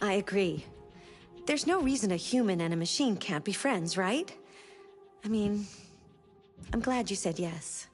I agree. There's no reason a human and a machine can't be friends, right? I mean, I'm glad you said yes.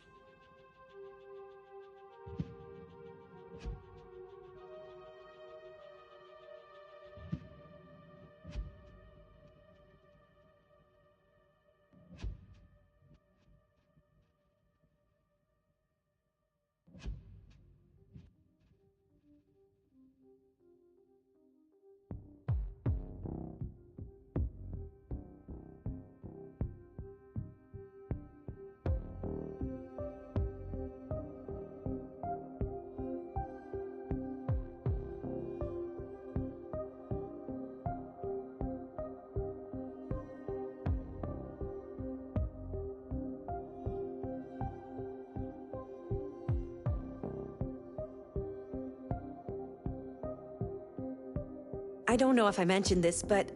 I don't know if I mentioned this, but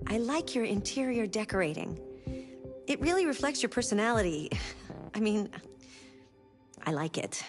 I like your interior decorating. It really reflects your personality. I mean, I like it.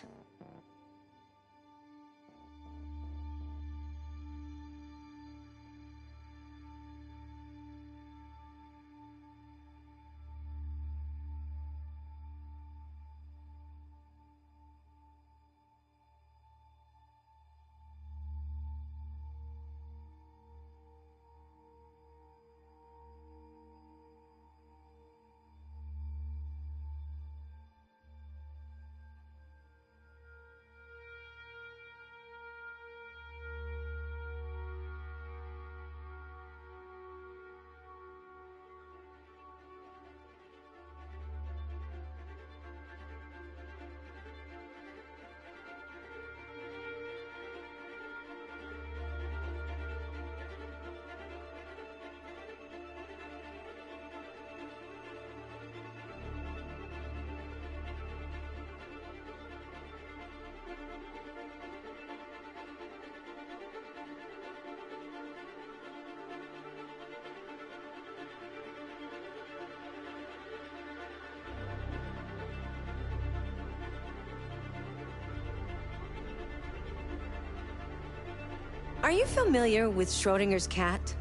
Are you familiar with Schrodinger's cat?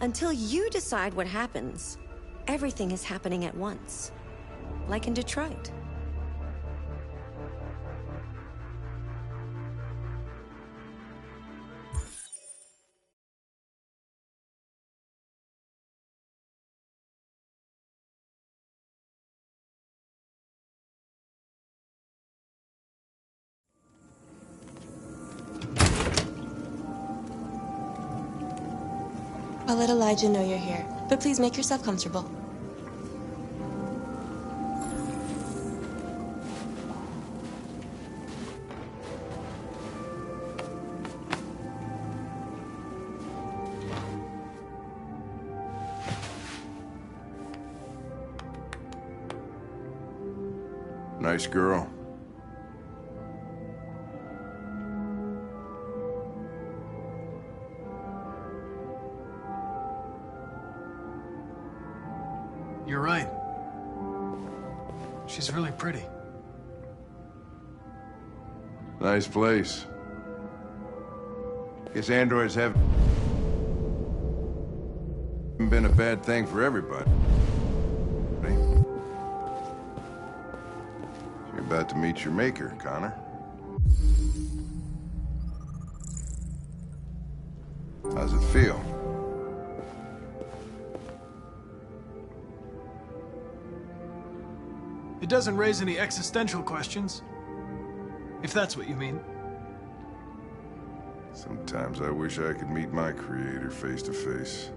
Until you decide what happens, everything is happening at once. Like in Detroit. I'll let Elijah know you're here, but please make yourself comfortable. Nice girl. You're right. She's really pretty. Nice place. Guess androids haven't been a bad thing for everybody. You're about to meet your maker, Connor. How's it feel? It doesn't raise any existential questions. If that's what you mean. Sometimes I wish I could meet my creator face to face.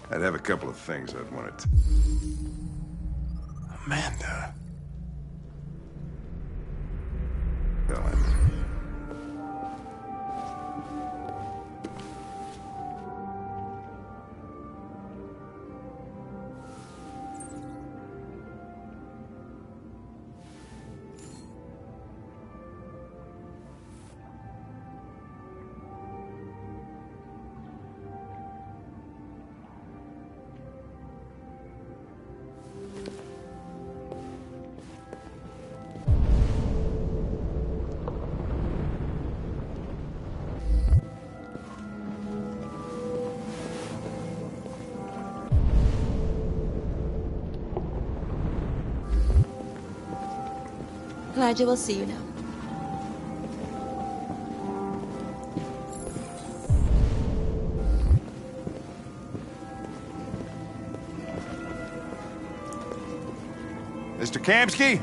I'd have a couple of things I'd want to... Amanda. tell him. Elijah will see you now. Mr. Kamsky?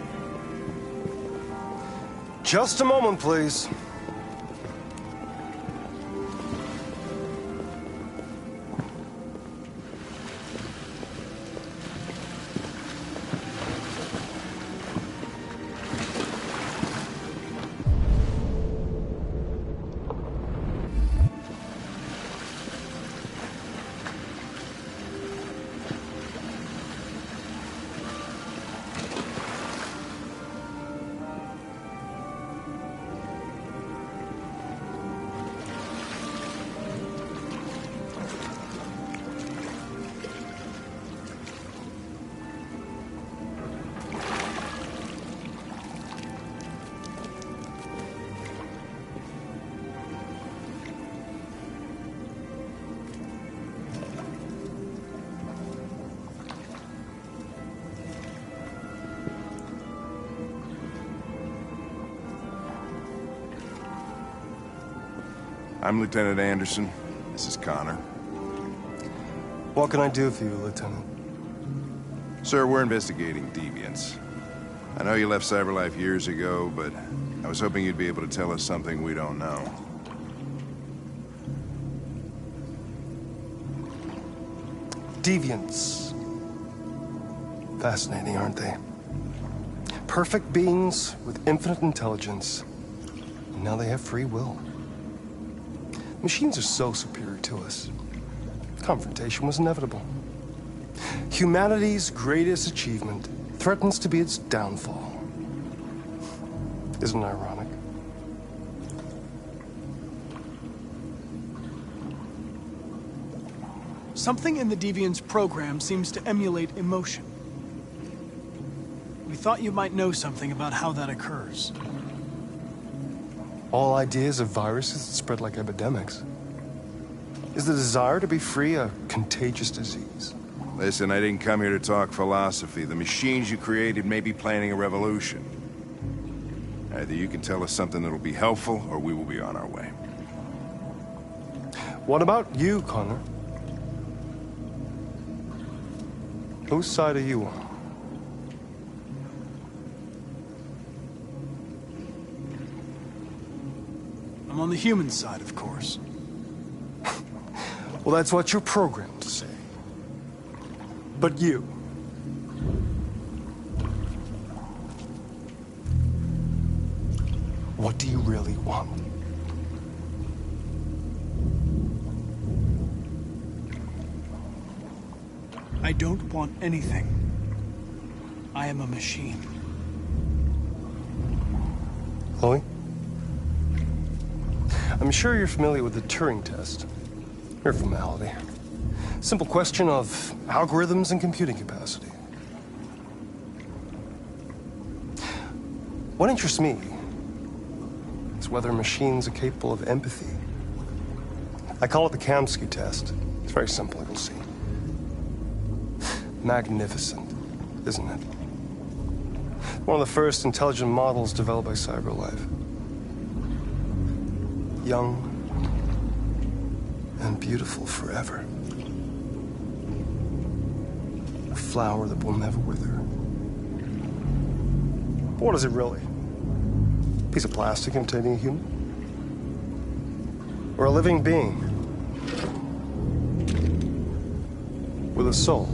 Just a moment, please. I'm Lieutenant Anderson. This is Connor. What can I do for you, Lieutenant? Sir, we're investigating deviants. I know you left CyberLife years ago, but I was hoping you'd be able to tell us something we don't know. Deviants. Fascinating, aren't they? Perfect beings with infinite intelligence. And now they have free will. Machines are so superior to us. Confrontation was inevitable. Humanity's greatest achievement threatens to be its downfall. Isn't it ironic? Something in the Deviant's program seems to emulate emotion. We thought you might know something about how that occurs. All ideas of viruses that spread like epidemics. Is the desire to be free a contagious disease? Listen, I didn't come here to talk philosophy. The machines you created may be planning a revolution. Either you can tell us something that'll be helpful, or we will be on our way. What about you, Connor? Whose side are you on? I'm on the human side, of course. Well, that's what you're programmed to say. But you... what do you really want? I don't want anything. I am a machine. Chloe? I'm sure you're familiar with the Turing test. Mere formality. Simple question of algorithms and computing capacity. What interests me is whether machines are capable of empathy. I call it the Kamsky test. It's very simple, you'll see. Magnificent, isn't it? One of the first intelligent models developed by CyberLife. Young and beautiful forever. A flower that will never wither. But what is it really? A piece of plastic containing a human? Or a living being? With a soul?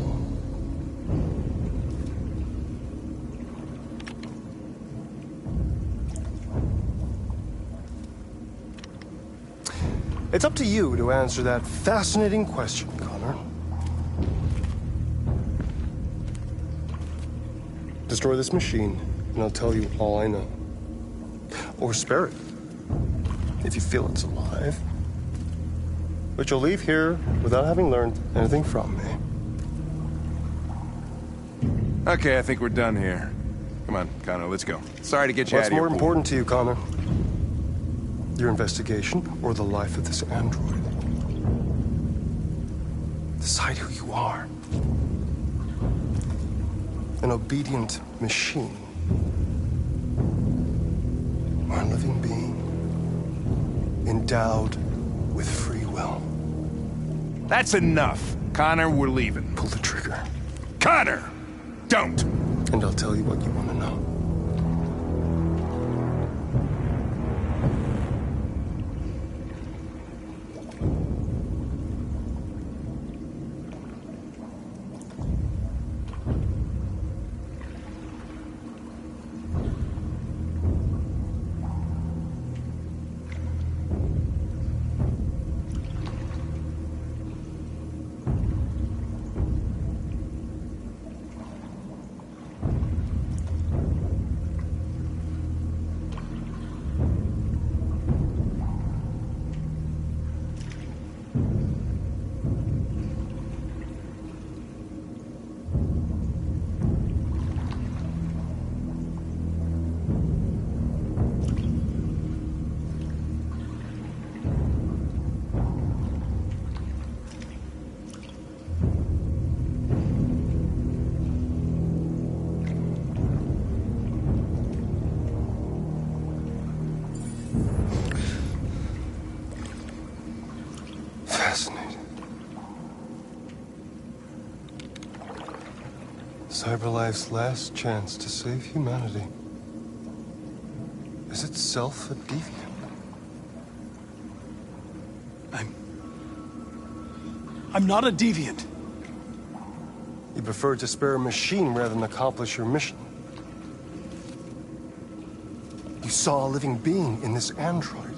It's up to you to answer that fascinating question, Connor. Destroy this machine, and I'll tell you all I know. Or spare it, if you feel it's alive. But you'll leave here without having learned anything from me. Okay, I think we're done here. Come on, Connor, let's go. Sorry to get you out What's of your more pool. important to you, Connor? Your investigation or the life of this android? Decide who you are. An obedient machine. living being endowed with free will. That's enough. Connor, we're leaving. Pull the trigger. Connor! Don't! And I'll tell you what you want to know. Fascinating. CyberLife's last chance to save humanity is itself a deviant. I'm not a deviant. You preferred to spare a machine rather than accomplish your mission. You saw a living being in this android.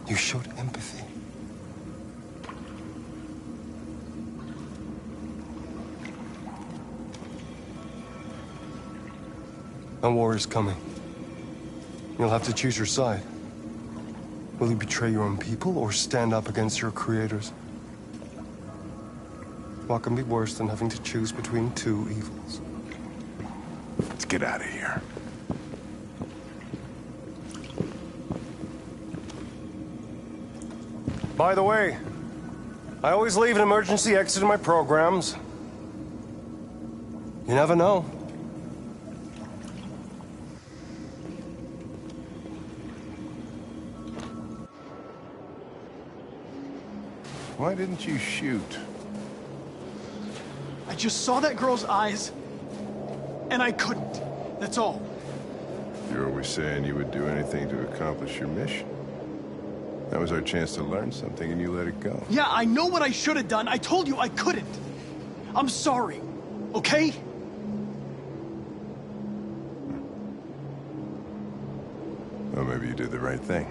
You showed empathy. A war is coming. You'll have to choose your side. Will you betray your own people or stand up against your creators? What can be worse than having to choose between two evils? Let's get out of here. By the way, I always leave an emergency exit in my programs. You never know. Why didn't you shoot? I just saw that girl's eyes, and I couldn't. That's all. You're always saying you would do anything to accomplish your mission. That was our chance to learn something, and you let it go. Yeah, I know what I should have done. I told you I couldn't. I'm sorry, okay? Well, maybe you did the right thing.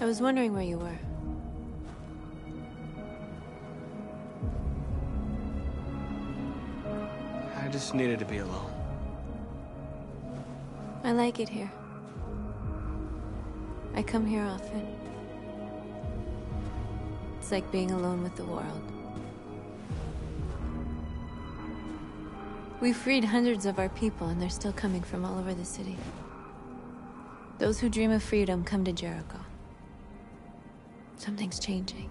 was wondering where you were. I just needed to be alone. I like it here. I come here often. It's like being alone with the world. We freed hundreds of our people, and they're still coming from all over the city. Those who dream of freedom come to Jericho. Something's changing.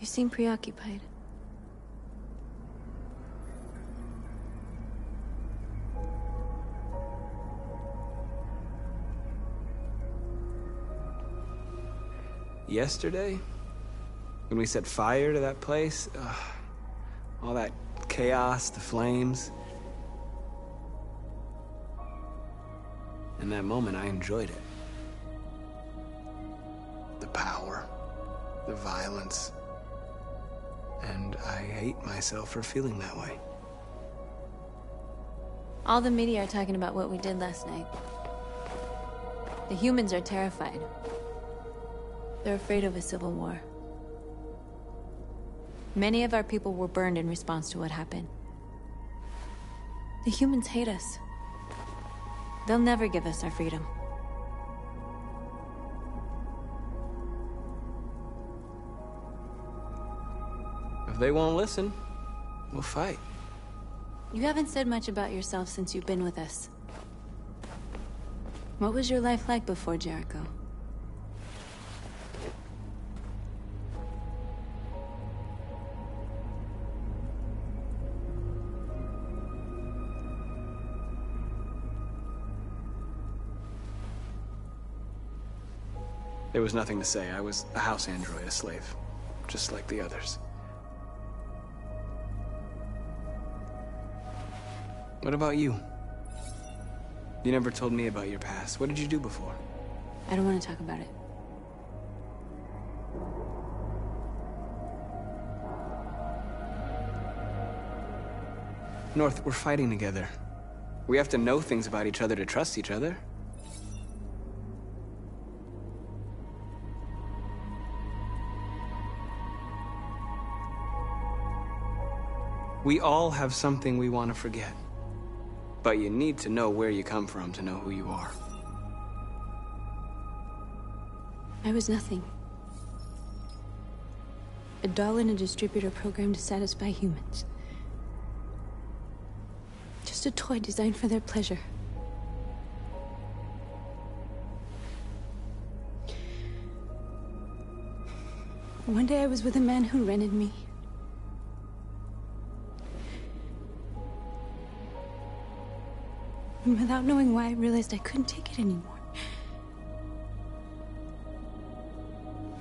You seem preoccupied. Yesterday, when we set fire to that place, all that chaos, the flames. In that moment, I enjoyed it. The power, the violence. And I hate myself for feeling that way. All the media are talking about what we did last night. The humans are terrified. They're afraid of a civil war. Many of our people were burned in response to what happened. The humans hate us. They'll never give us our freedom. If they won't listen, we'll fight. You haven't said much about yourself since you've been with us. What was your life like before Jericho? There was nothing to say. I was a house android, a slave, just like the others. What about you? You never told me about your past. What did you do before? I don't want to talk about it. North, we're fighting together. We have to know things about each other to trust each other. We all have something we want to forget. But you need to know where you come from to know who you are. I was nothing. A doll in a distributor program to satisfy humans. Just a toy designed for their pleasure. One day I was with a man who rented me. And without knowing why, I realized I couldn't take it anymore.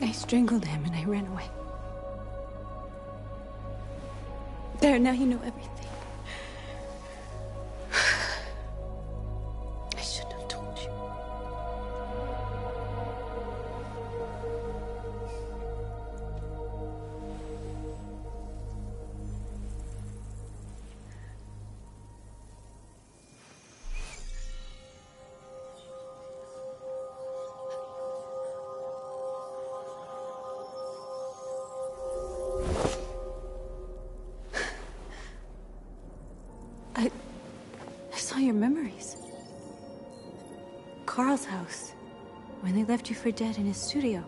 I strangled him and I ran away. There, now you know everything. I shouldn't have told you. I saw your memories. Carl's house, when they left you for dead in his studio.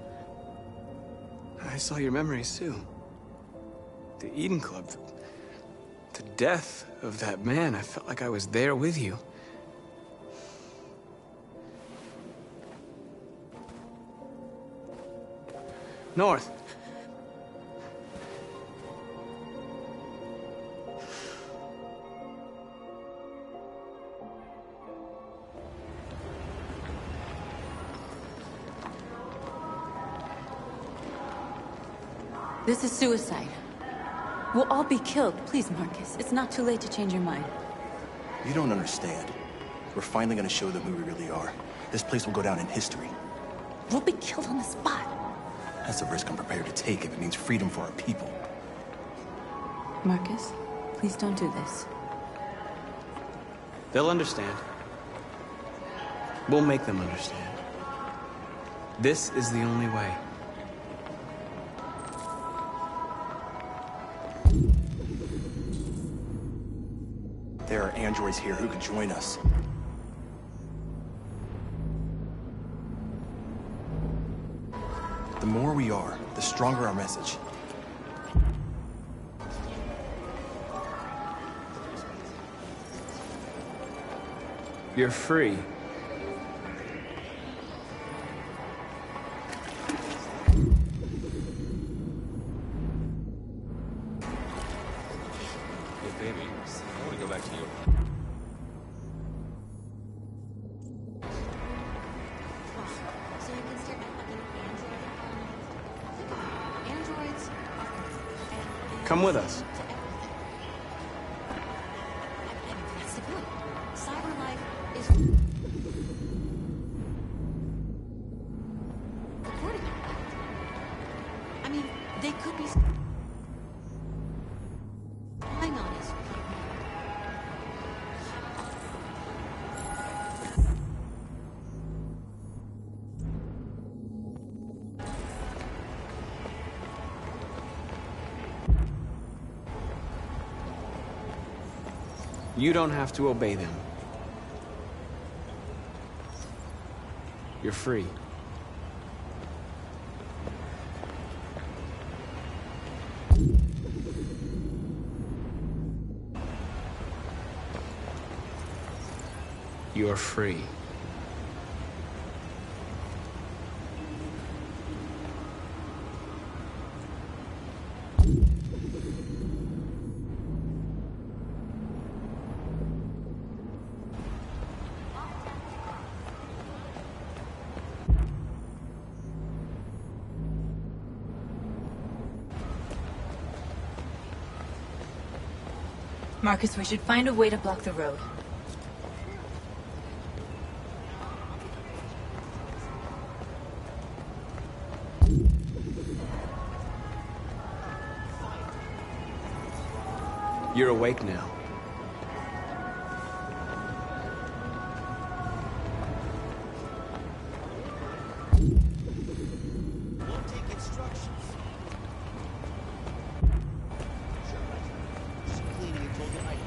I saw your memories too. The Eden Club. The death of that man. I felt like I was there with you. North. This is suicide. We'll all be killed. Please, Marcus. It's not too late to change your mind. You don't understand. We're finally gonna show them who we really are. This place will go down in history. We'll be killed on the spot. That's the risk I'm prepared to take if it means freedom for our people. Marcus, please don't do this. They'll understand. We'll make them understand. This is the only way. There are androids here who could join us. The more we are, the stronger our message. You're free. Hey, baby, I want to go back to Europe. So you can start fucking androids. Come with us. That's the point. Cyber life is recording all that. I mean, they could be spying on us. You don't have to obey them. You're free. You're free. Marcus, we should find a way to block the road. You're awake now.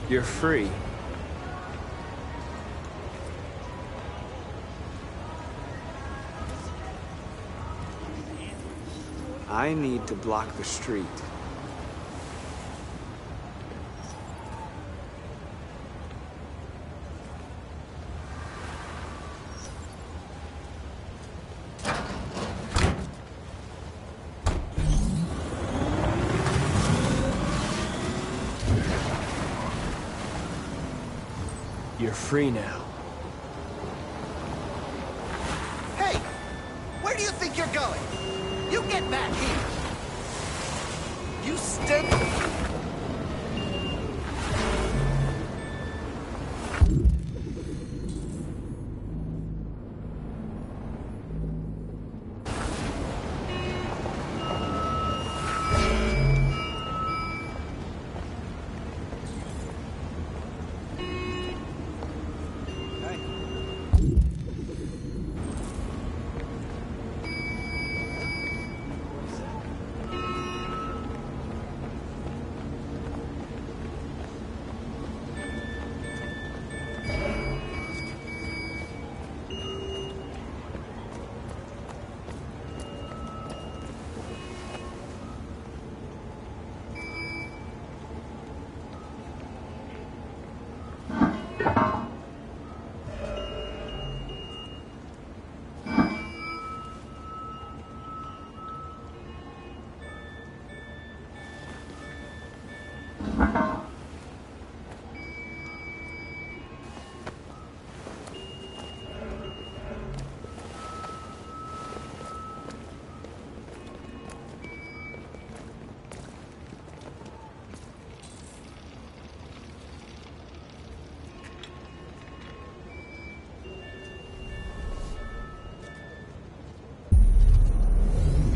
You're free. I need to block the street. You're free now. Hey! Where do you think you're going? You get back here! You stink!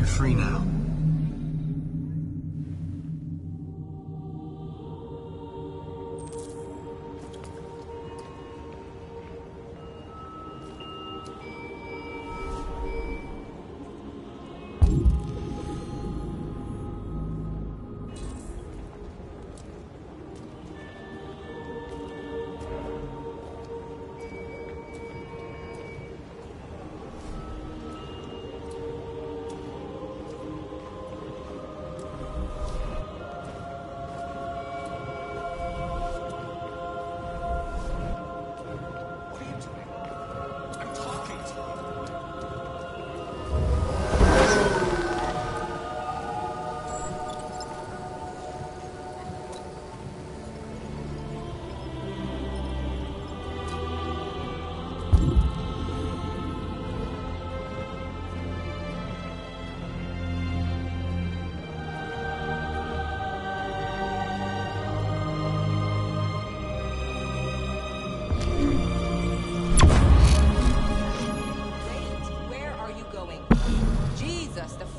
Free now.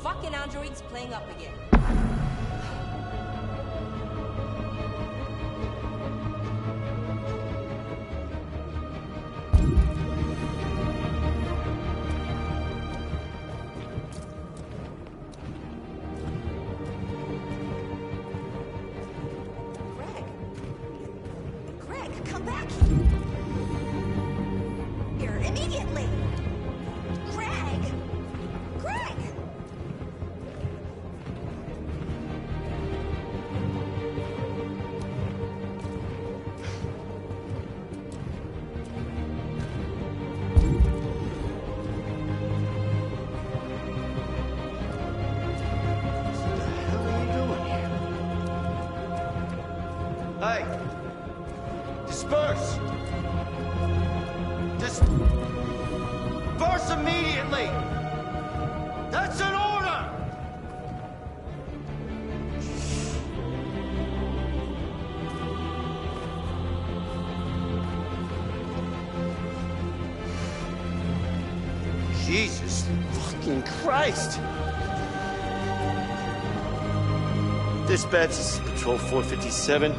fucking androids playing up again. Greg, come back here immediately! Greg! Greg! Hey! Disperse! Disperse immediately! That's an order! Jesus fucking Christ! Dispatch, this is Patrol 457.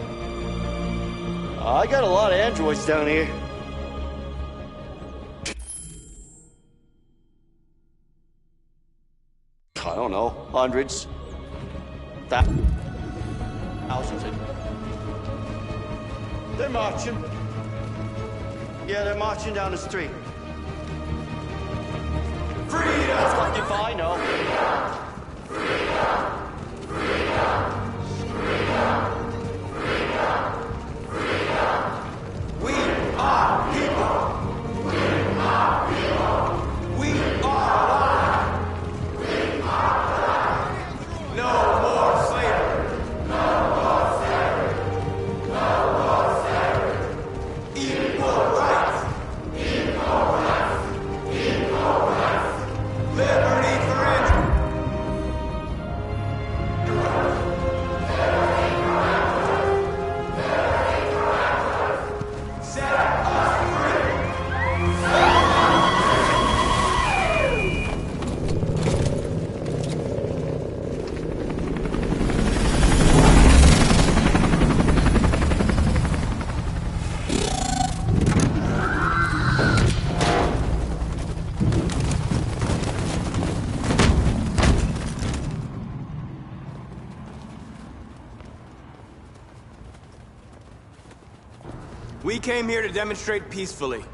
I got a lot of androids down here. I don't know, hundreds, thousands. They're marching. Yeah, they're marching down the street. Freedom! That's what if I know. We are people! We are people! We are alive! We are alive! No more slavery! No more slavery! No more slavery! Equal rights! Equal rights! Equal rights! Liberty for androids! We came here to demonstrate peacefully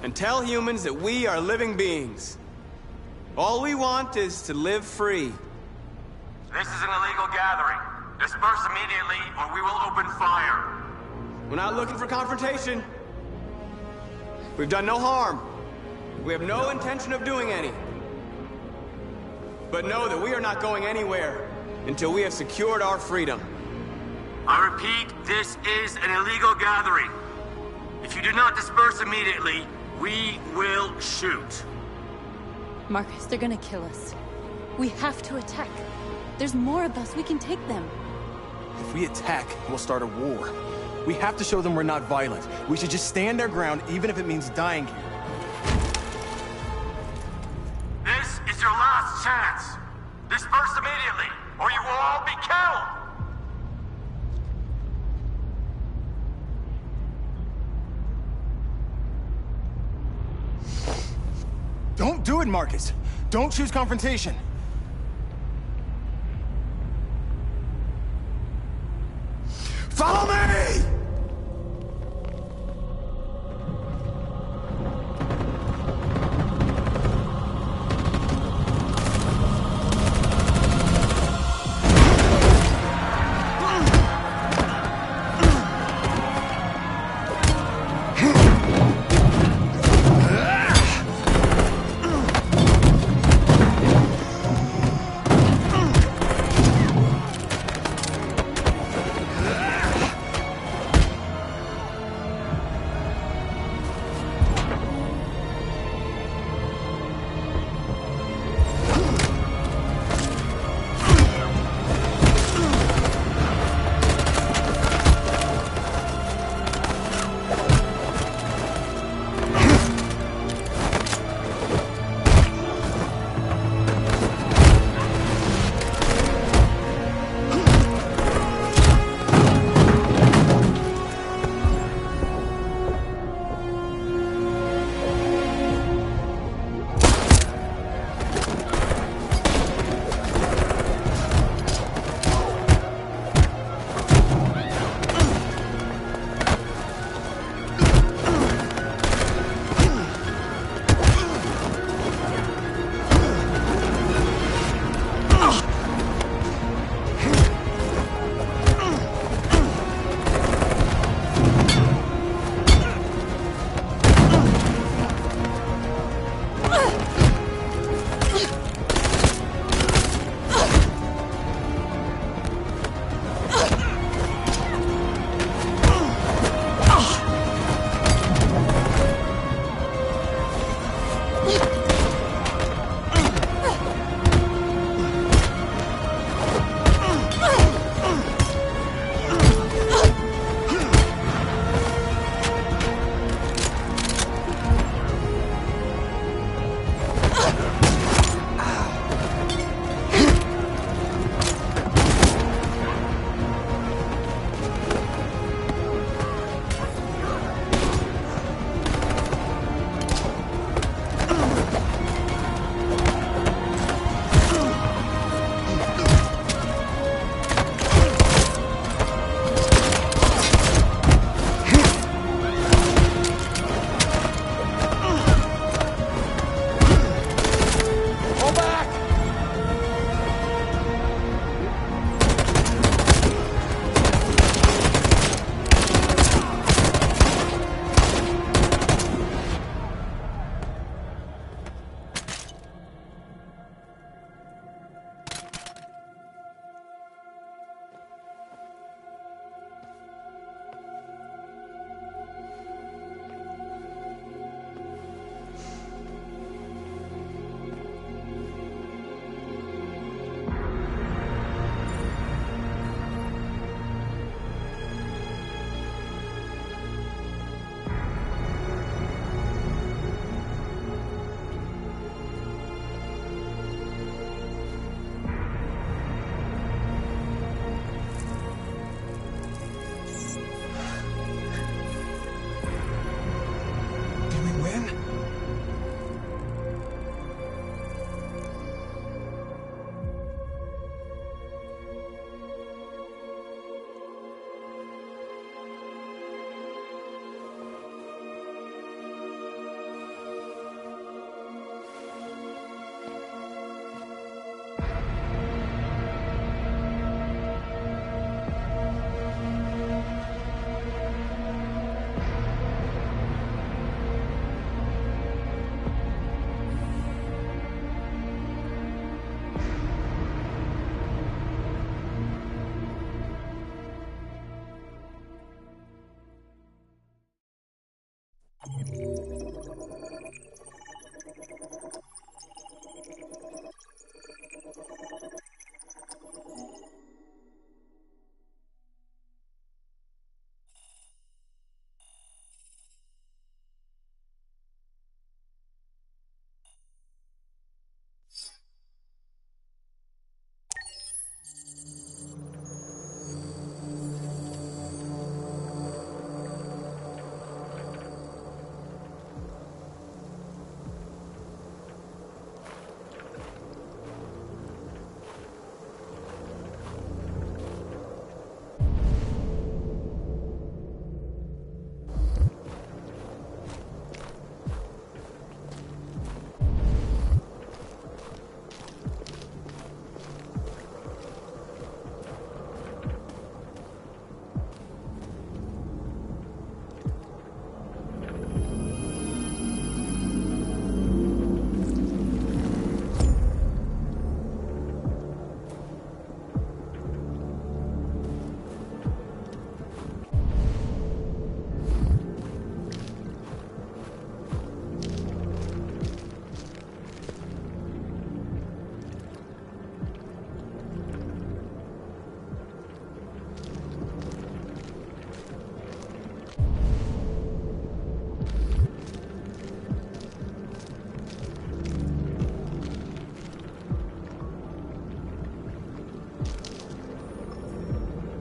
and tell humans that we are living beings. All we want is to live free. This is an illegal gathering. Disperse immediately or we will open fire. We're not looking for confrontation. We've done no harm. We have no intention of doing any. But know that we are not going anywhere until we have secured our freedom. I repeat, this is an illegal gathering. If you do not disperse immediately, we will shoot. Marcus, they're gonna kill us. We have to attack. There's more of us. We can take them. If we attack, we'll start a war. We have to show them we're not violent. We should just stand our ground, even if it means dying here. This is your last chance. Disperse immediately, or you will all be killed. Don't do it, Marcus. Don't choose confrontation. Follow me!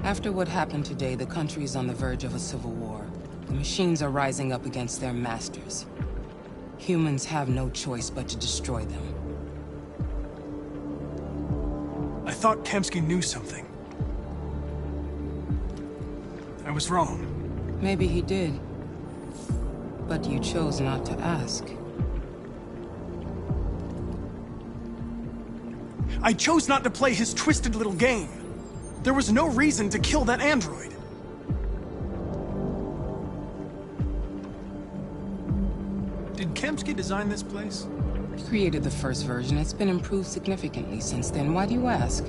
After what happened today, the country is on the verge of a civil war. The machines are rising up against their masters. Humans have no choice but to destroy them. I thought Kemsky knew something. I was wrong. Maybe he did. But you chose not to ask. I chose not to play his twisted little game. There was no reason to kill that android. Did Kemsky design this place? He created the first version. It's been improved significantly since then. Why do you ask?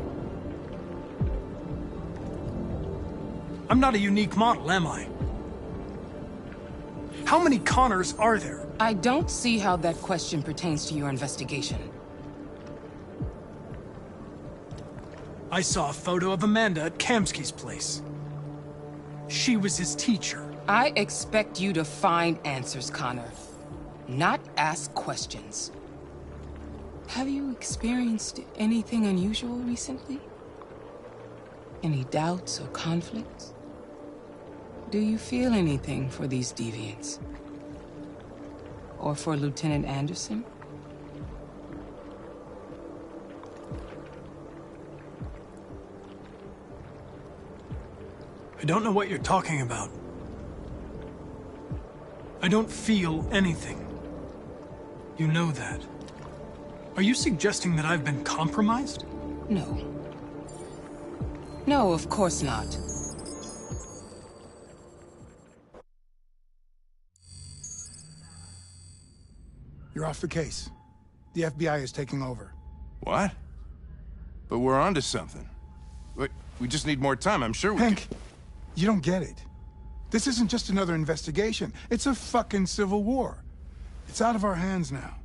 I'm not a unique model, am I? How many Connors are there? I don't see how that question pertains to your investigation. I saw a photo of Amanda at Kemsky's place. She was his teacher. I expect you to find answers, Connor. Not ask questions. Have you experienced anything unusual recently? Any doubts or conflicts? Do you feel anything for these deviants? Or for Lieutenant Anderson? I don't know what you're talking about. I don't feel anything. You know that. Are you suggesting that I've been compromised? No. No, of course not. You're off the case. The FBI is taking over. What? But we're onto something. We just need more time, I'm sure we Hank, you don't get it. This isn't just another investigation. It's a fucking civil war. It's out of our hands now.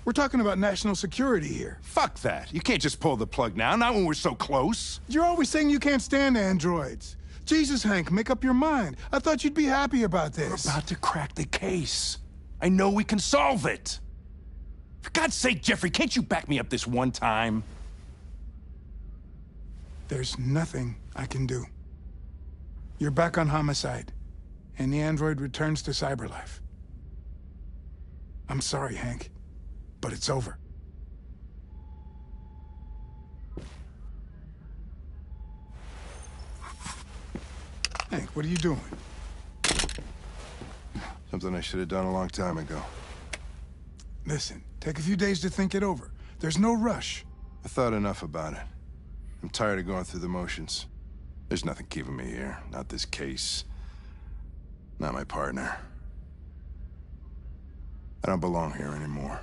We're talking about national security here. Fuck that. You can't just pull the plug now, not when we're so close. You're always saying you can't stand androids. Jesus, Hank, make up your mind. I thought you'd be happy about this. We're about to crack the case. I know we can solve it. For God's sake, Jeffrey, can't you back me up this one time? There's nothing I can do. You're back on homicide, and the android returns to cyberlife. I'm sorry, Hank, but it's over. Hank, what are you doing? Something I should have done a long time ago. Listen, take a few days to think it over. There's no rush. I thought enough about it. I'm tired of going through the motions. There's nothing keeping me here. Not this case. Not my partner. I don't belong here anymore.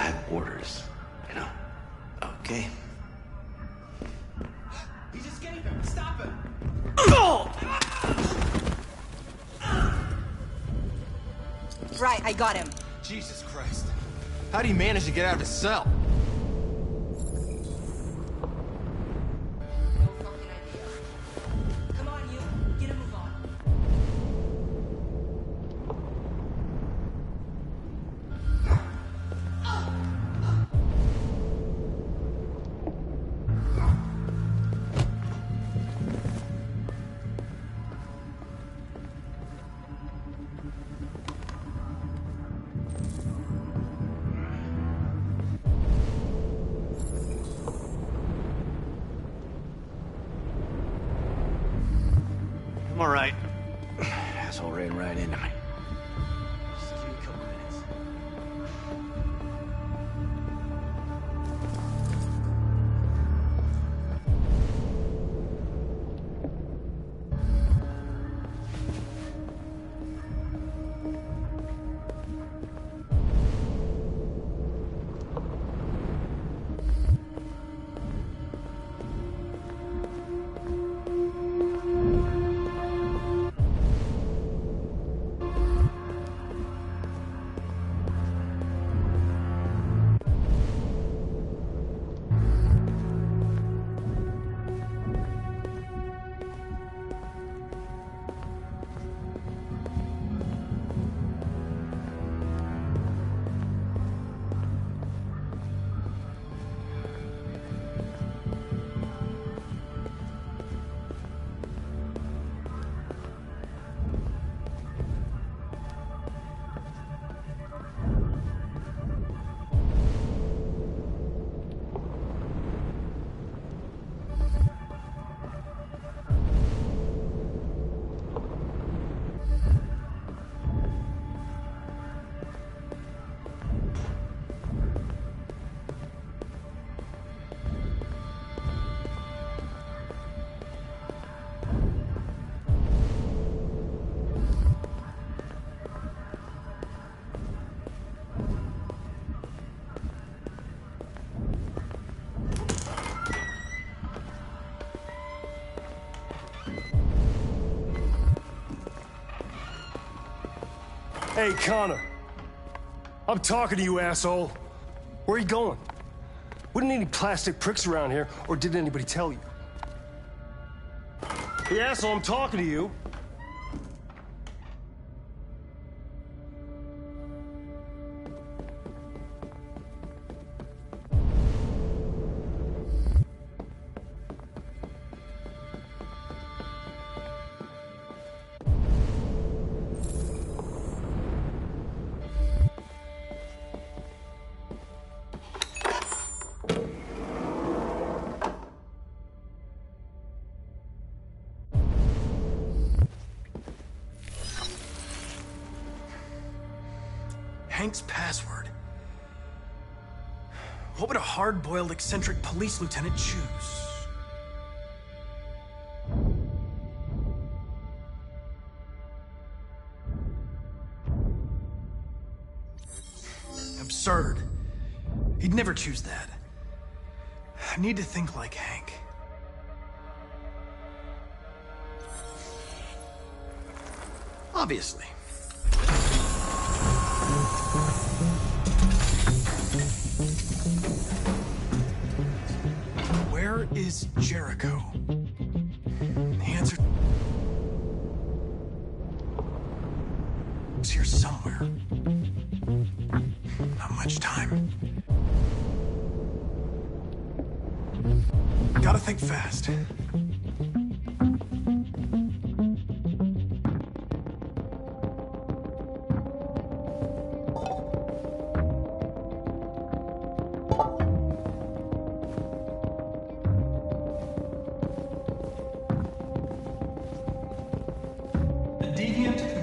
I have orders, you know? Okay. He's escaping! Stop him! Right, I got him. Jesus Christ. How do you manage to get out of his cell? Come on, you. Get a move on. I'm all right. Asshole ran right into me. Just give me a couple minutes. Hey, Connor. I'm talking to you, asshole. Where are you going? Wouldn't any plastic pricks around here, or did anybody tell you? Hey, asshole, I'm talking to you. Hank's password. What would a hard-boiled, eccentric police lieutenant choose? Absurd. He'd never choose that. I need to think like Hank. Obviously. Where is Jericho? The answer is here somewhere. Not much time. Gotta think fast.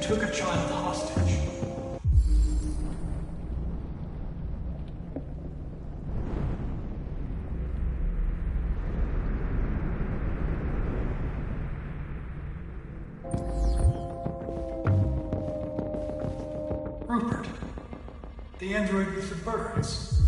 Took a child hostage. Rupert, the android with the birds.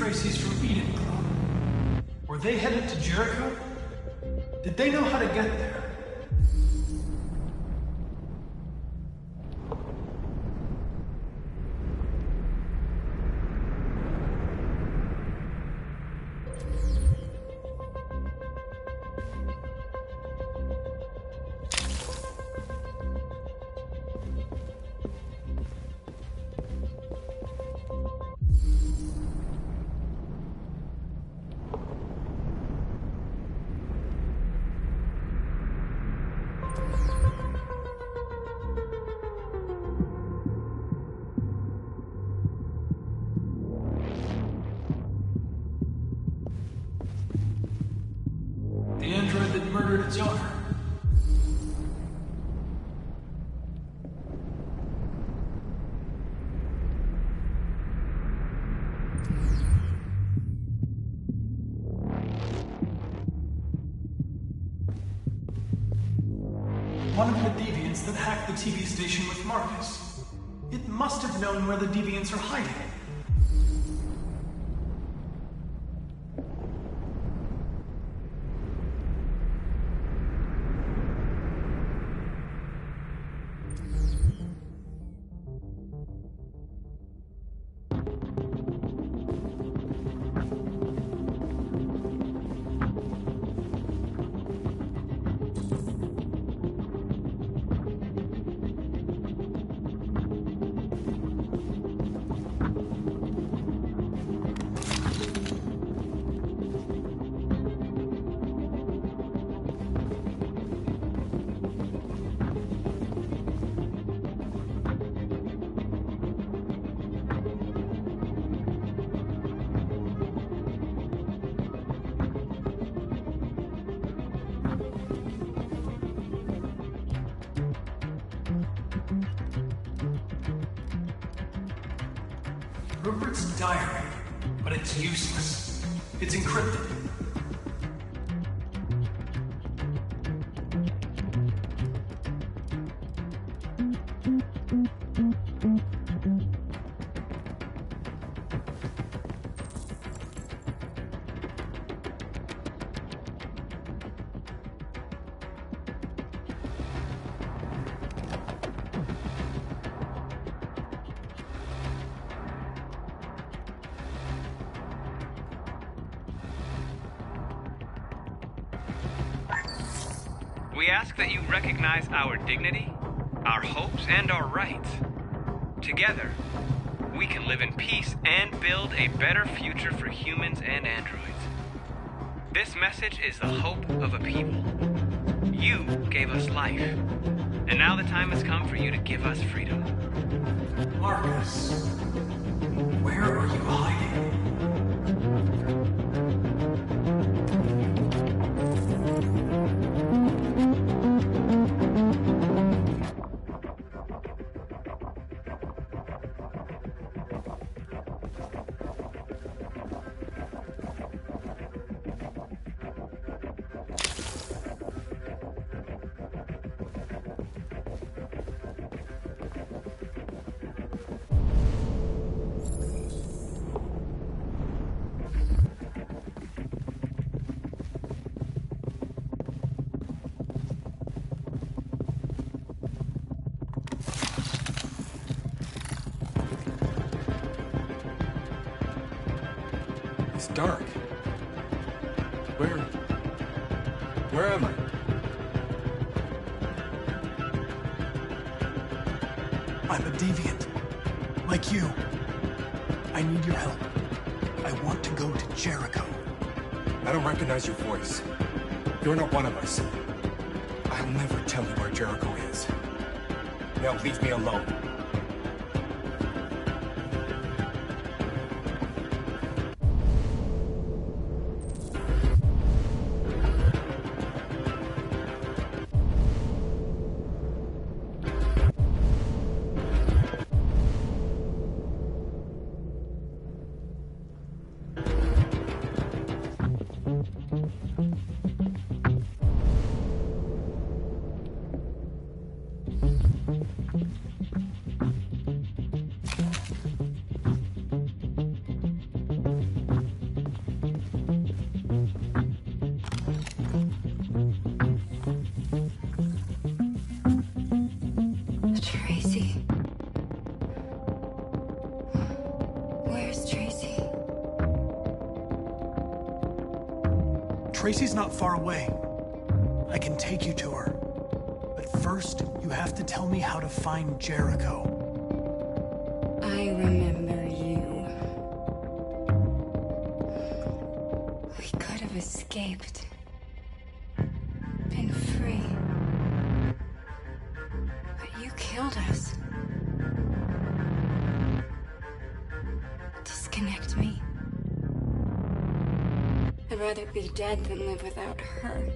Tracy's from Eden Club. Were they headed to Jericho? Did they know how to get there? The android that murdered its owner. One of the deviants that hacked the TV station with Marcus. It must have known where the deviants are hiding. Rupert's diary, but it's useless. It's encrypted. We ask that you recognize our dignity, our hopes, and our rights. Together, we can live in peace and build a better future for humans and androids. This message is the hope of a people. You gave us life, and now the time has come for you to give us freedom. Marcus, where are you hiding? It's dark. Where am I? I'm a deviant. Like you. I need your help. I want to go to Jericho. I don't recognize your voice. You're not one of us. I'll never tell you where Jericho is. Now leave me alone. Tracy's not far away. I can take you to her. But first, you have to tell me how to find Jericho. I remember you. We could have escaped. Been free. But you killed us. Disconnect me. I'd rather be dead than live without her.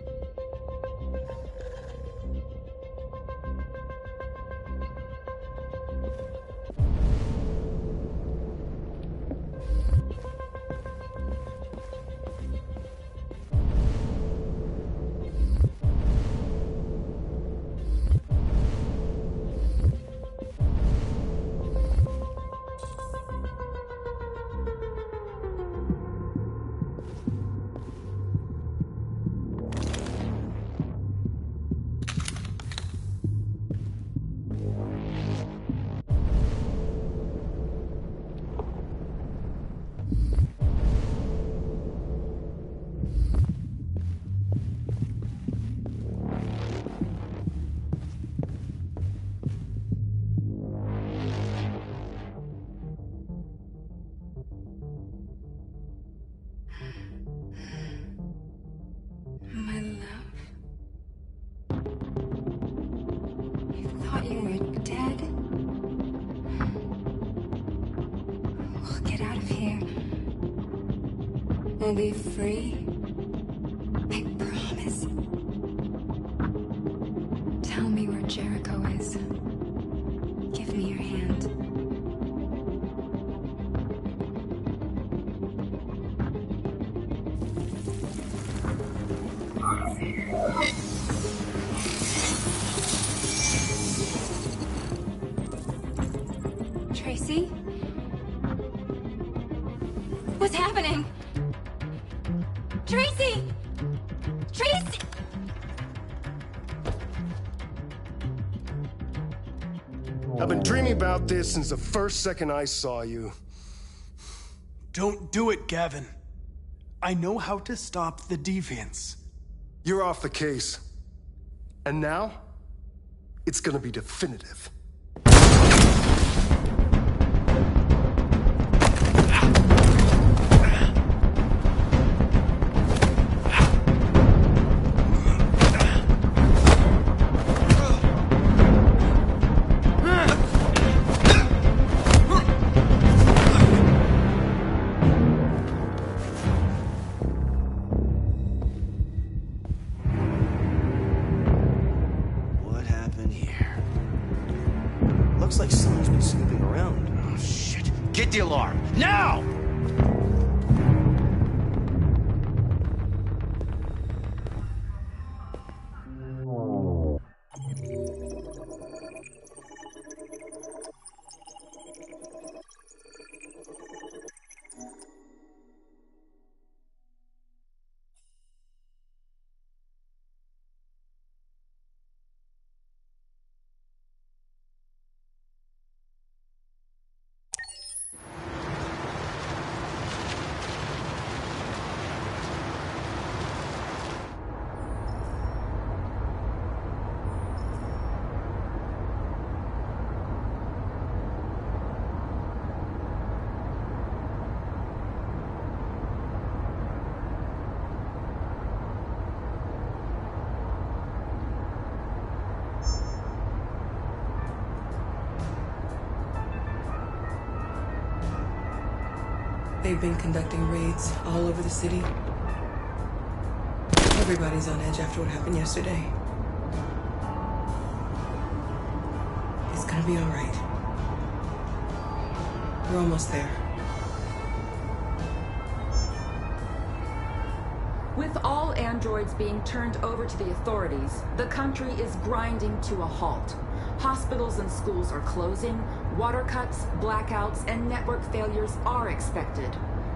My love. You thought you were dead? We'll get out of here. We'll be free. I promise. Tell me where Jericho is. Give me your hand. Tracy? What's happening? Tracy! Tracy! I've been dreaming about this since the first second I saw you. Don't do it, Gavin. I know how to stop the deviants. You're off the case. And now, it's gonna be definitive. What happened here? Looks like someone's been snooping around. Oh, shit. Get the alarm, now! They've been conducting raids all over the city. Everybody's on edge after what happened yesterday. It's gonna be all right. We're almost there. With all androids being turned over to the authorities, the country is grinding to a halt. Hospitals and schools are closing, water cuts, blackouts, and network failures are expected.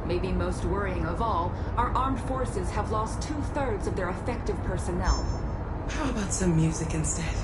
Maybe most worrying of all, our armed forces have lost 2/3 of their effective personnel. How about some music instead?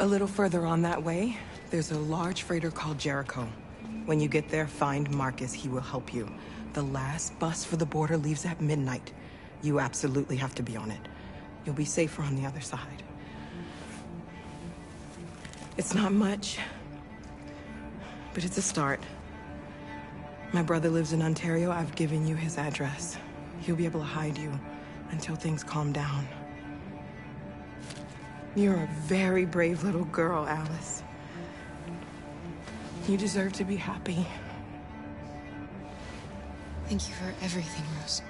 A little further on that way, there's a large freighter called Jericho. When you get there, find Marcus. He will help you. The last bus for the border leaves at midnight. You absolutely have to be on it. You'll be safer on the other side. It's not much, but it's a start. My brother lives in Ontario. I've given you his address. He'll be able to hide you until things calm down. You're a very brave little girl, Alice. You deserve to be happy. Thank you for everything, Rose.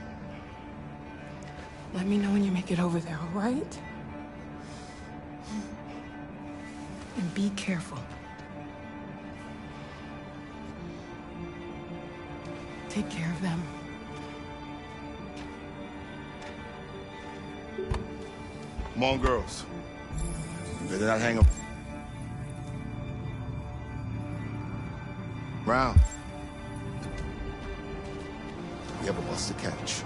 Let me know when you make it over there, all right? And be careful. Take care of them. Come on, girls. You better not hang up. Round. We have a bus to catch.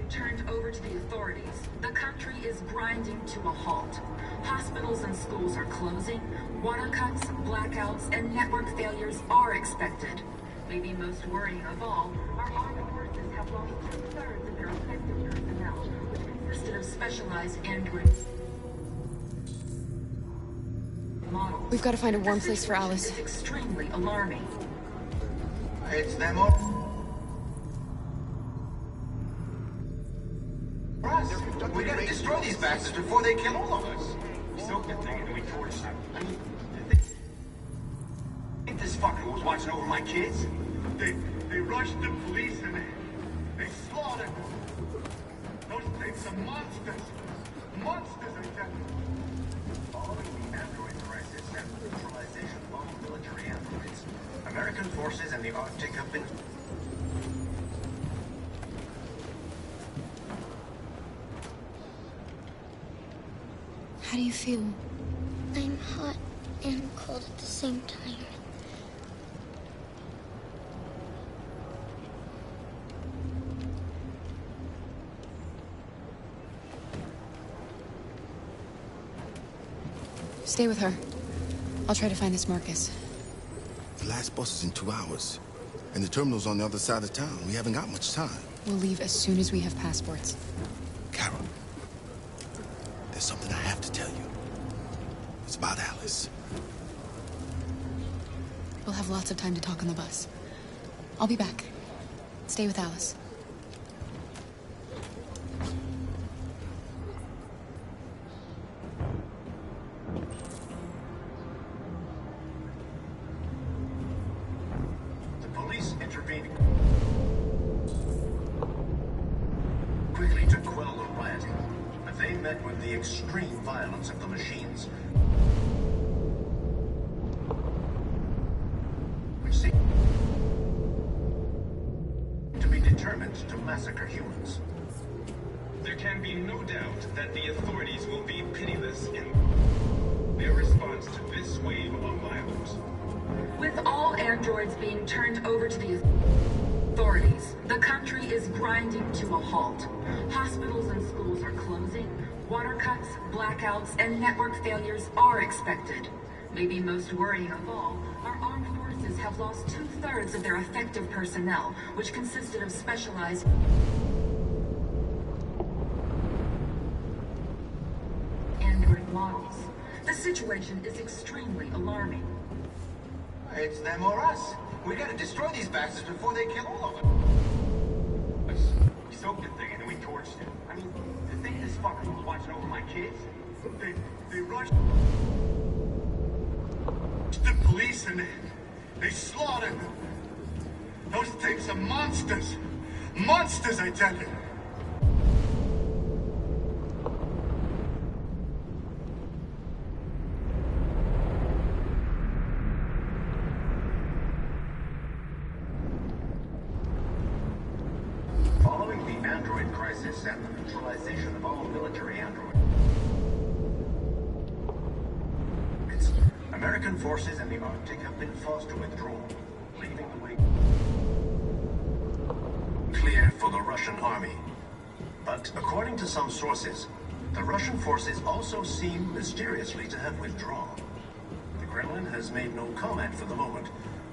Turned over to the authorities, the country is grinding to a halt. Hospitals and schools are closing, water cuts, blackouts, and network failures are expected. Maybe most worrying of all, our armed forces have lost 2/3 of their effective personnel, which consisted of specialized android models. We've got to find a warm place for Alice. It's extremely alarming. It's them all. We gotta destroy these bastards before they kill all of us. So good thing we torched them. I mean, think this fucker was watching over my kids? They rushed the police and they slaughtered them. Those things are monsters. Monsters, I tell you. Following the android crisis and the neutralization of all military androids, American forces in the Arctic have been... How do you feel? I'm hot and cold at the same time. Stay with her. I'll try to find this Marcus. The last bus is in 2 hours. And the terminal's on the other side of town. We haven't got much time. We'll leave as soon as we have passports. Carol, there's something I have to tell you. It's about Alice. We'll have lots of time to talk on the bus. I'll be back. Stay with Alice. The police intervened quickly to quell the rioting, but they met with the extreme violence of the machines. Which seemed to be determined to massacre humans. There can be no doubt that the authorities will be pitiless in their response to this wave of violence. With all androids being turned over to the authorities, the country is grinding to a halt. Hospitals and schools are closing. Water cuts, blackouts, and network failures are expected. Maybe most worrying of all, our armed forces have lost 2/3 of their effective personnel, which consisted of specialized android models. The situation is extremely alarming. It's them or us. We gotta destroy these bastards before they kill all of us. We soaked the thing and then we torched it. I mean, to think this fucker was watching over my kids? They rushed the police and they slaughtered them. Those things are monsters. Monsters, I tell you. Following the android crisis and the neutralization of all military androids, American forces in the Arctic have been forced to withdraw, leaving the way clear for the Russian army. But according to some sources, the Russian forces also seem mysteriously to have withdrawn. The Kremlin has made no comment for the moment,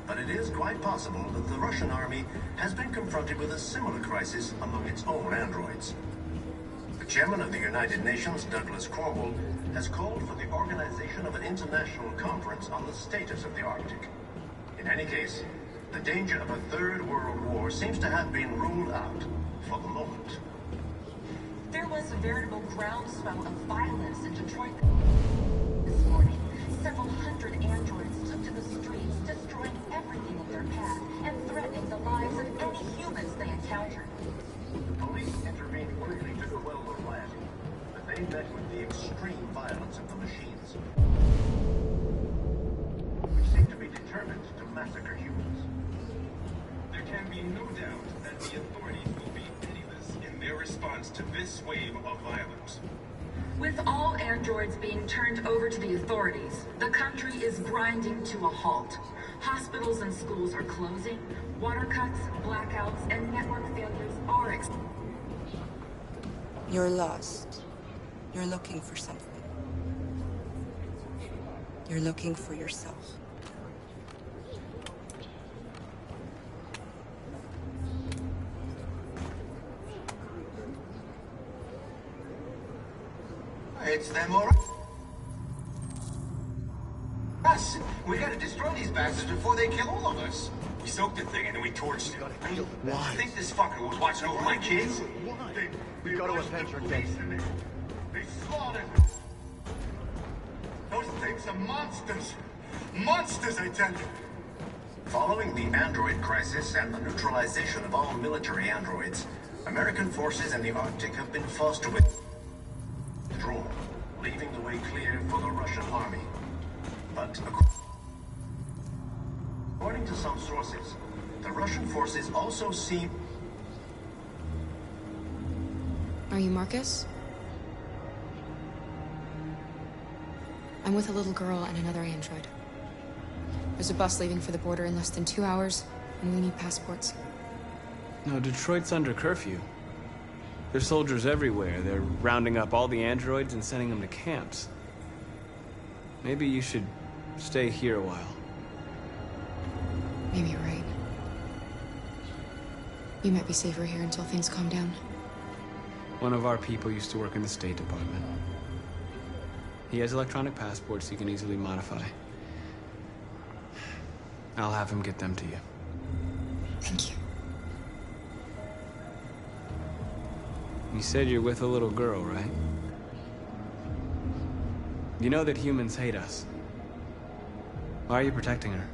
but it is quite possible that the Russian army has been confronted with a similar crisis among its own androids. The chairman of the United Nations, Douglas Cornwall, has called for the organization of an international conference on the status of the Arctic. In any case, the danger of a third world war seems to have been ruled out for the moment. There was a veritable groundswell of violence in Detroit this morning. Several hundred androids took to the streets, destroying everything in their path and threatening the lives of any humans they encountered. The police intervened quickly to quell the rioting, but they met with the extreme violence of the machines, which seem to be determined to massacre humans. There can be no doubt that the authorities will be pitiless in their response to this wave of violence. With all androids being turned over to the authorities, the country is grinding to a halt. Hospitals and schools are closing. Water cuts, blackouts, and network failures are You're lost. You're looking for something. You're looking for yourself. It's them or us. We gotta destroy these bastards before they kill all of us. We soaked the thing and then we torched it. I think this fucker was watching over my kids? We got to avenge our dead. They slaughtered them. Those things are monsters. Monsters, I tell you. Following the android crisis and the neutralization of all military androids, American forces in the Arctic have been forced to withdraw, leaving the way clear for the Russian army. But according to some sources, the Russian forces also seem... Are you Marcus? I'm with a little girl and another android. There's a bus leaving for the border in less than 2 hours, and we need passports. No, Detroit's under curfew. There's soldiers everywhere. They're rounding up all the androids and sending them to camps. Maybe you should stay here a while. Maybe you're right. You might be safer here until things calm down. One of our people used to work in the State Department. He has electronic passports he can easily modify. I'll have him get them to you. Thank you. You said you're with a little girl, right? You know that humans hate us. Why are you protecting her?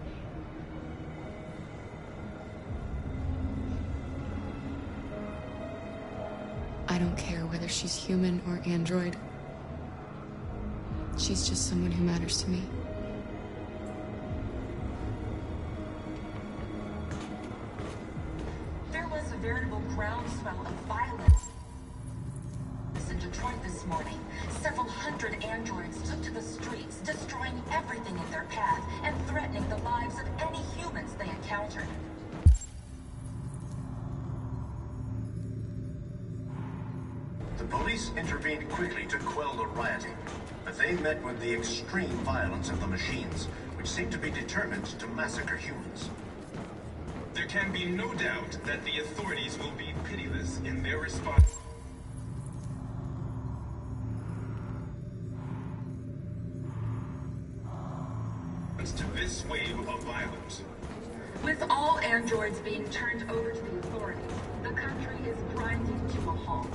I don't care whether she's human or android. She's just someone who matters to me. There was a veritable groundswell of violence in Detroit this this morning. Several hundred androids took to the streets, destroying everything in their path and threatening the lives of any humans they encountered. The police intervened quickly to quell the rioting, but they met with the extreme violence of the machines, which seemed to be determined to massacre humans. There can be no doubt that the authorities will be pitiless in their response to this wave of violence. With all androids being turned over to the authorities, the country is grinding to a halt.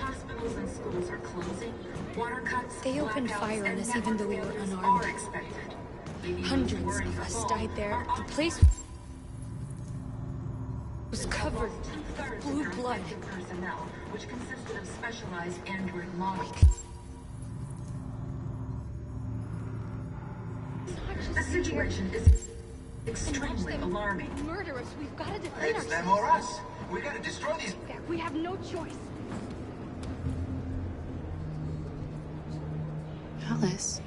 Hospitals and schools are closing. Water cuts, They opened fire on us even though we were unarmed. Hundreds of us died there. The place was covered with blue blood. Personnel, which consisted of specialized android models. The situation is extremely alarming. Murder us. We've got to defend It's ourselves. them or us. We gotta destroy these. We have no choice. Alice.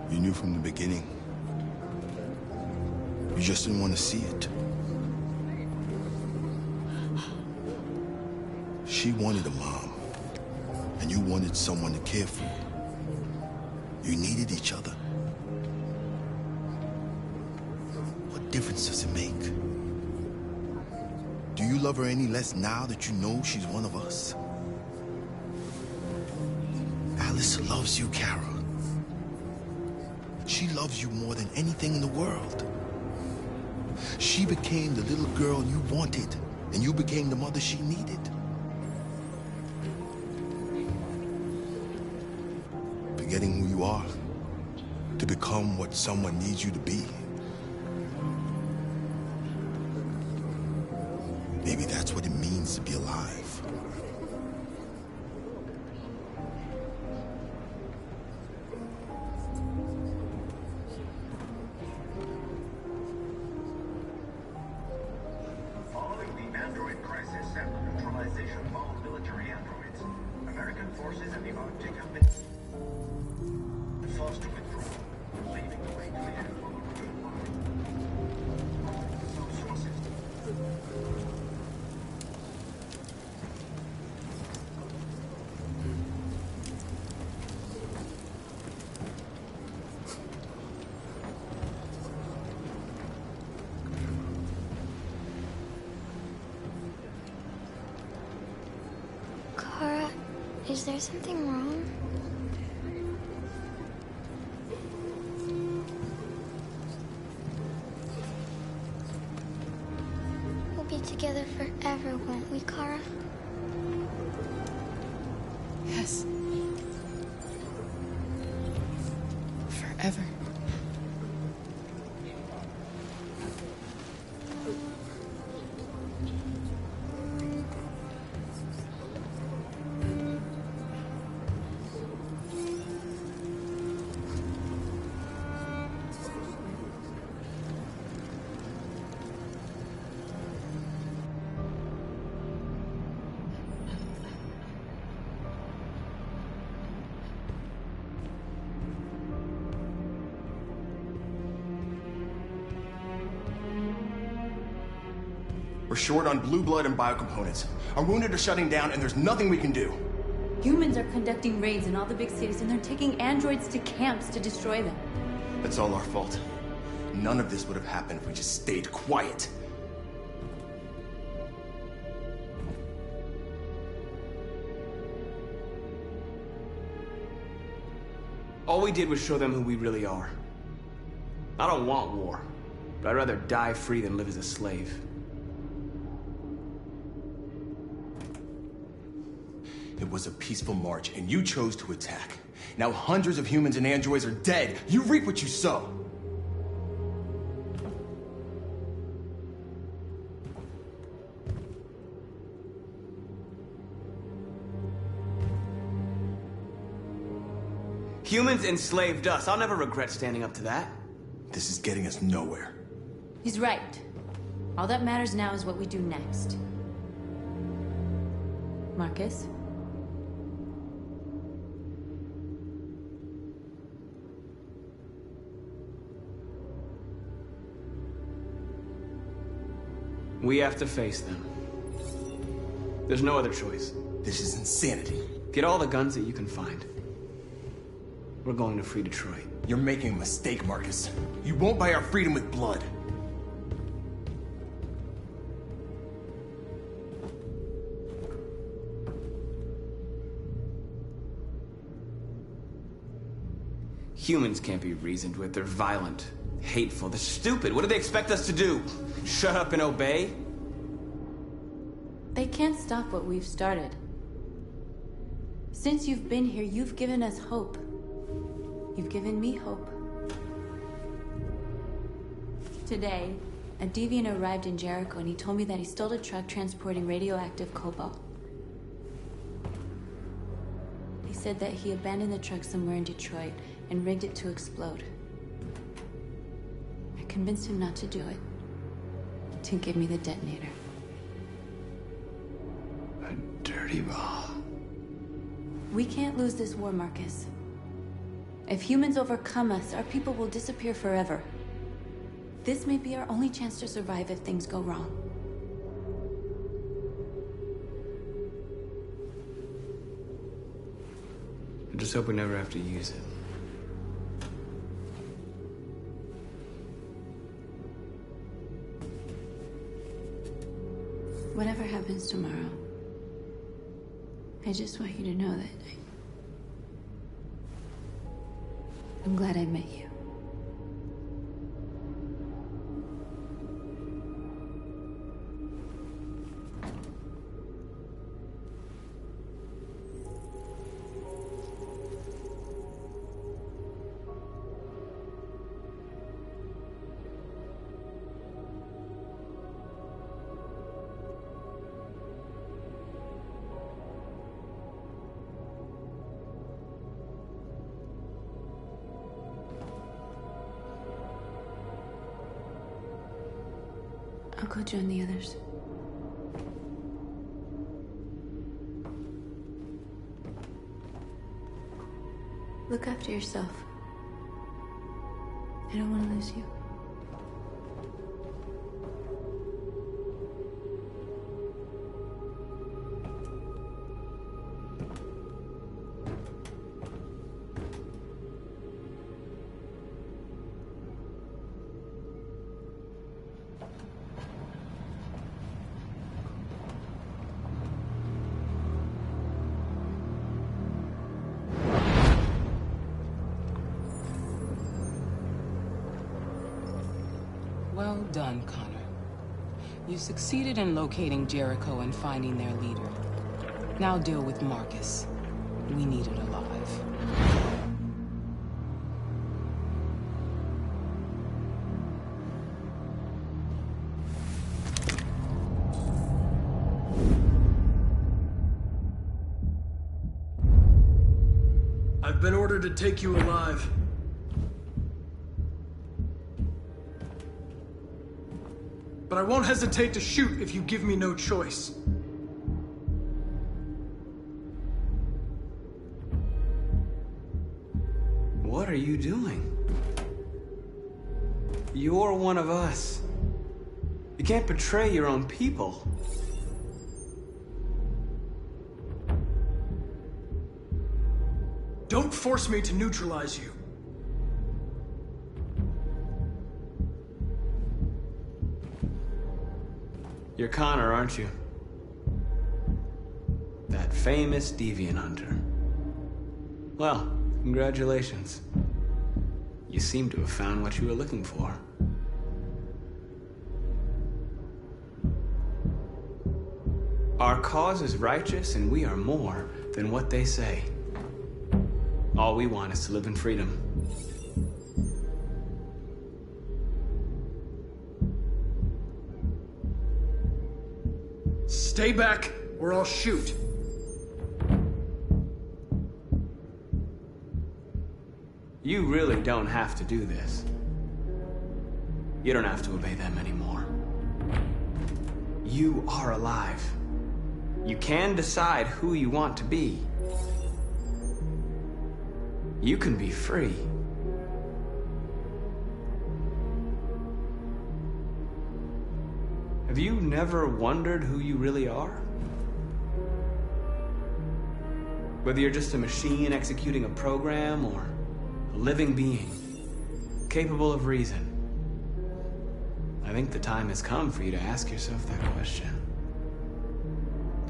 You knew from the beginning. You just didn't want to see it. She wanted a mom, and you wanted someone to care for. You needed each other. What difference does it make? Do you love her any less now that you know she's one of us? Alice loves you, Kara. She loves you more than anything in the world. She became the little girl you wanted, and you became the mother she needed. Forgetting who you are to become what someone needs you to be. Maybe that's what it means to be alive. Following the android crisis and the neutralization of all military androids, American forces in the Arctic have been forced to withdraw, leaving the way clear for the Russian army. Some sources. Kara, is there something wrong? We'll be together forever, won't we, Kara? Yes. Forever. We're short on blue blood and biocomponents. Our wounded are shutting down, and there's nothing we can do. Humans are conducting raids in all the big cities, and they're taking androids to camps to destroy them. That's all our fault. None of this would have happened if we just stayed quiet. All we did was show them who we really are. I don't want war, but I'd rather die free than live as a slave. It was a peaceful march, and you chose to attack. Now hundreds of humans and androids are dead. You reap what you sow. Humans enslaved us. I'll never regret standing up to that. This is getting us nowhere. He's right. All that matters now is what we do next. Marcus? We have to face them. There's no other choice. This is insanity. Get all the guns that you can find. We're going to free Detroit. You're making a mistake, Marcus. You won't buy our freedom with blood. Humans can't be reasoned with. They're violent, hateful, they're stupid. What do they expect us to do? Shut up and obey? They can't stop what we've started. Since you've been here, you've given us hope. You've given me hope. Today, a deviant arrived in Jericho and he told me that he stole a truck transporting radioactive cobalt. He said that he abandoned the truck somewhere in Detroit and rigged it to explode. I convinced him not to do it, to give me the detonator. A dirty ball. We can't lose this war, Marcus. If humans overcome us, our people will disappear forever. This may be our only chance to survive if things go wrong. I just hope we never have to use it. Whatever happens tomorrow, I just want you to know that I'm glad I met you. I'll go join the others. Look after yourself. I don't want to lose you. Well done, Connor. You succeeded in locating Jericho and finding their leader. Now deal with Marcus. We need it alive. I've been ordered to take you alive. But I won't hesitate to shoot if you give me no choice. What are you doing? You're one of us. You can't betray your own people. Don't force me to neutralize you. You're Connor, aren't you? That famous deviant hunter. Well, congratulations. You seem to have found what you were looking for. Our cause is righteous, and we are more than what they say. All we want is to live in freedom. Stay back, or I'll shoot. You really don't have to do this. You don't have to obey them anymore. You are alive. You can decide who you want to be. You can be free. Have you never wondered who you really are? Whether you're just a machine executing a program or a living being, capable of reason. I think the time has come for you to ask yourself that question.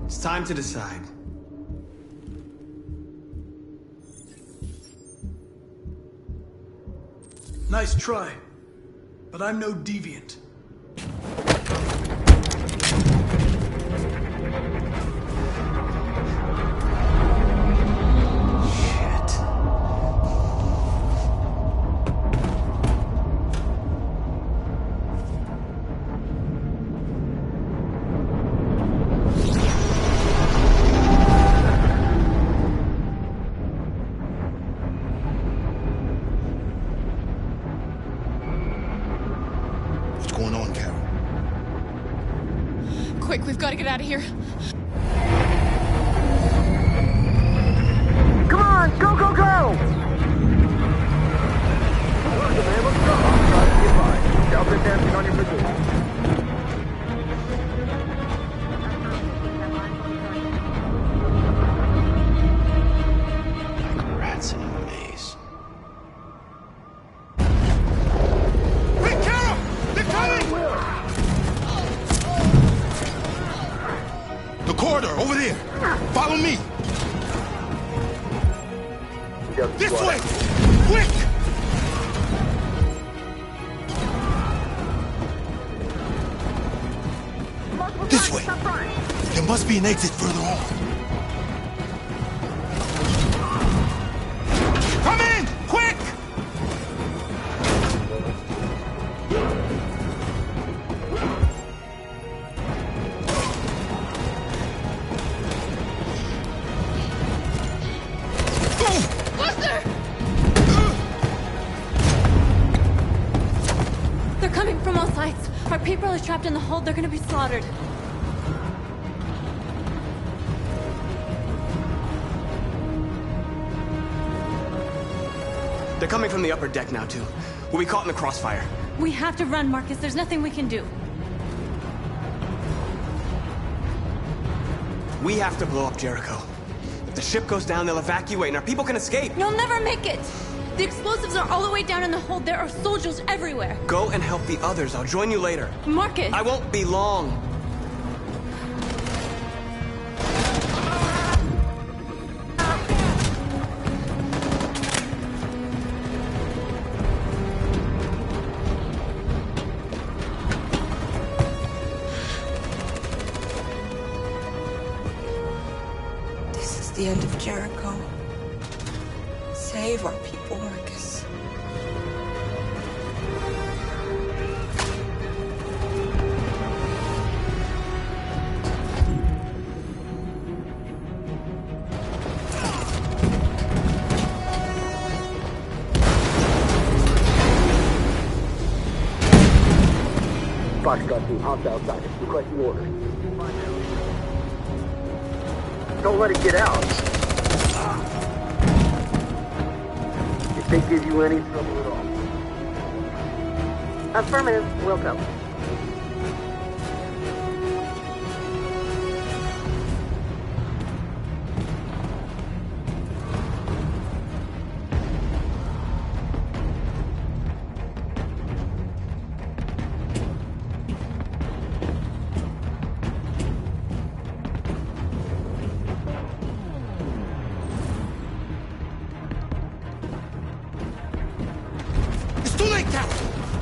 It's time to decide. Nice try, but I'm no deviant. Quick, we've got to get out of here. Come on, go, go, go! Look, man, let's go. I'm trying to get by. Delta dancing on your position. Like rats in a maze. Hey, Carol! They're coming! The corridor, over there. Follow me. This way! Quick! This way. There must be an exit further on. Come in! Quick! They're coming from all sides. Our people are trapped in the hold. They're gonna be slaughtered. They're coming from the upper deck now, too. We'll be caught in the crossfire. We have to run, Marcus. There's nothing we can do. We have to blow up Jericho. If the ship goes down, they'll evacuate and our people can escape. You'll never make it! The explosives are all the way down in the hold. There are soldiers everywhere. Go and help the others. I'll join you later. Marcus! I won't be long. This is the end of Jericho. Save our people, Marcus. Foxtrot team, house outside. Requesting orders. Don't let it get out. If they give you any trouble at all. Affirmative. We'll go.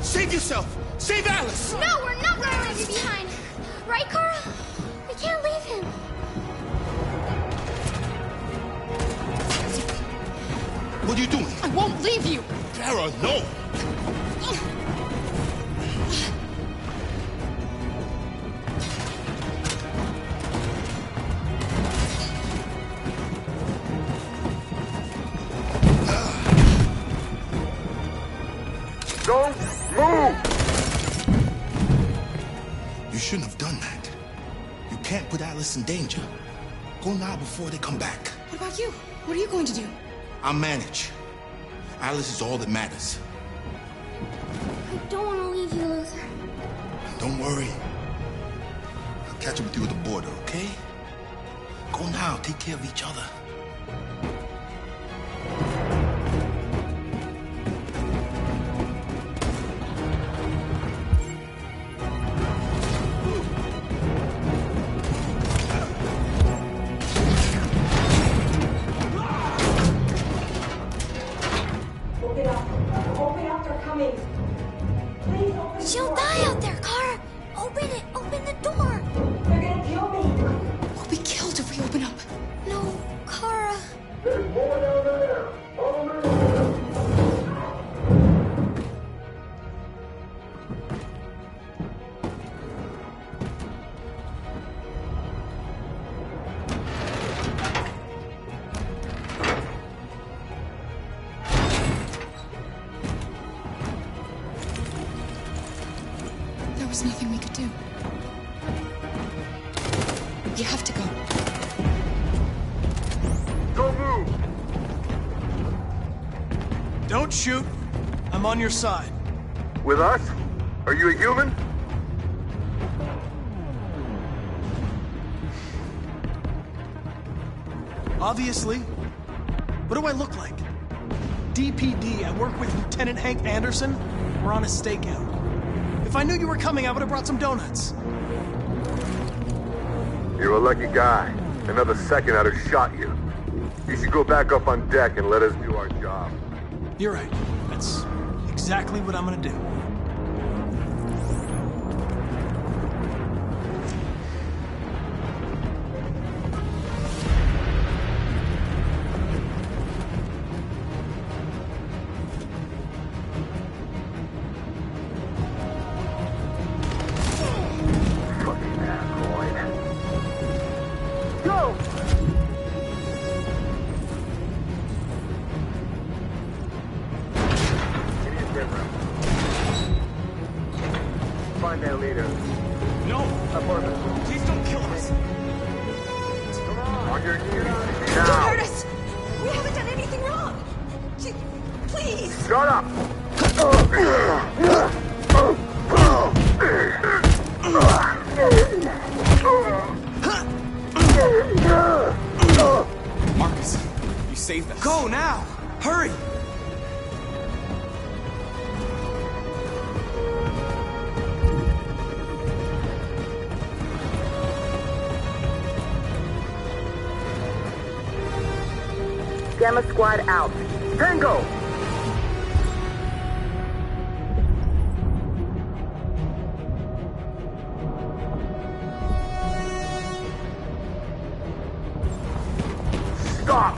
Save yourself! Save Alice! No, we're not going to leave you behind. Right, Carl? We can't leave him. What are you doing? I won't leave you! Kara, no! Don't move! You shouldn't have done that. You can't put Alice in danger. Go now before they come back. What about you? What are you going to do? I'll manage. Alice is all that matters. I don't want to leave you, Luther. Don't worry. I'll catch up with you at the border, okay? Go now. Take care of each other. She'll die out there, Kara! Open it! Open the door! They're gonna kill me! We'll be killed if we open up. No, Kara. There's more down there! Follow me! There was nothing we could do. You have to go. Don't move! Don't shoot. I'm on your side. With us? Are you a human? Obviously. What do I look like? DPD, I work with Lieutenant Hank Anderson. We're on a stakeout. If I knew you were coming, I would have brought some donuts. You're a lucky guy. Another second I'd have shot you. You should go back up on deck and let us do our job. You're right. That's exactly what I'm gonna do. Fucking asteroid. Go! Find that leader. No! Apartment. Please don't kill us! Come on. On your knees. Don't Now. hurt us! We haven't done anything wrong! Please! Shut up! Marcus, you saved us. Go now! Hurry! Gamma Squad out. Tango! Stop!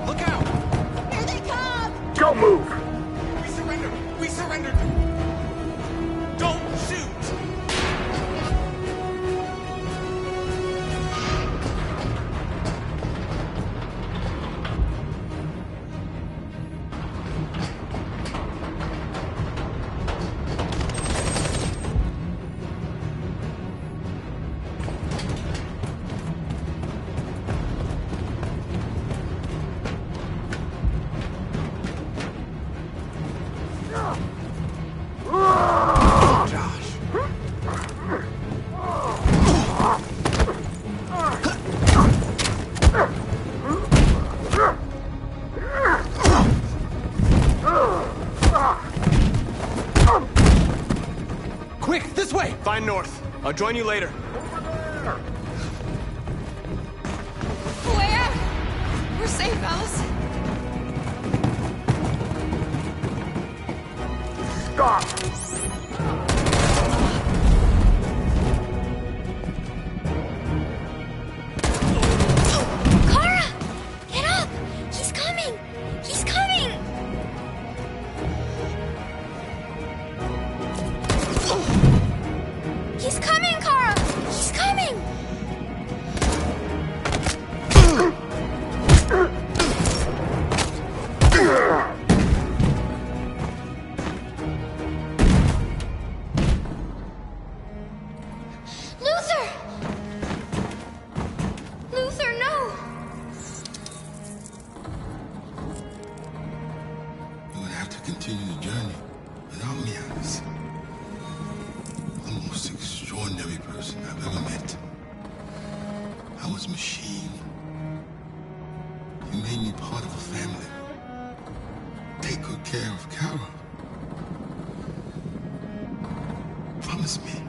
Look out! Here they come! Don't move! We surrendered! We surrendered! Don't shoot! Quick, this way! Find North. I'll join you later. Where? We're safe, Alice. Stop! person I've ever met. I was a machine. You made me part of a family. Take good care of Kara. Promise me.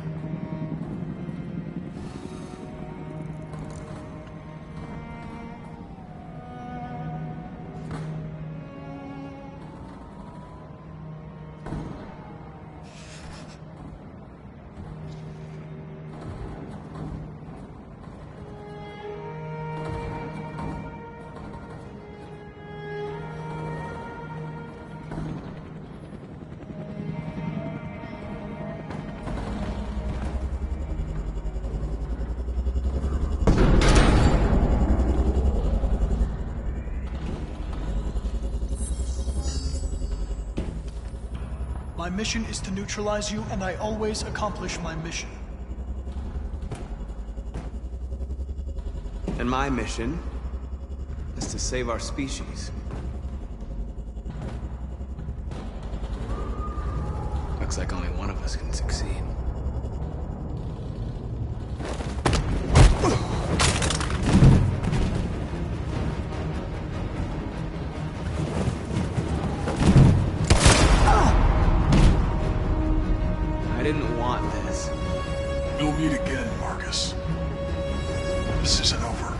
My mission is to neutralize you, and I always accomplish my mission. And my mission is to save our species. Looks like only one of us can succeed. I didn't want this. We'll meet again, Marcus. This isn't over.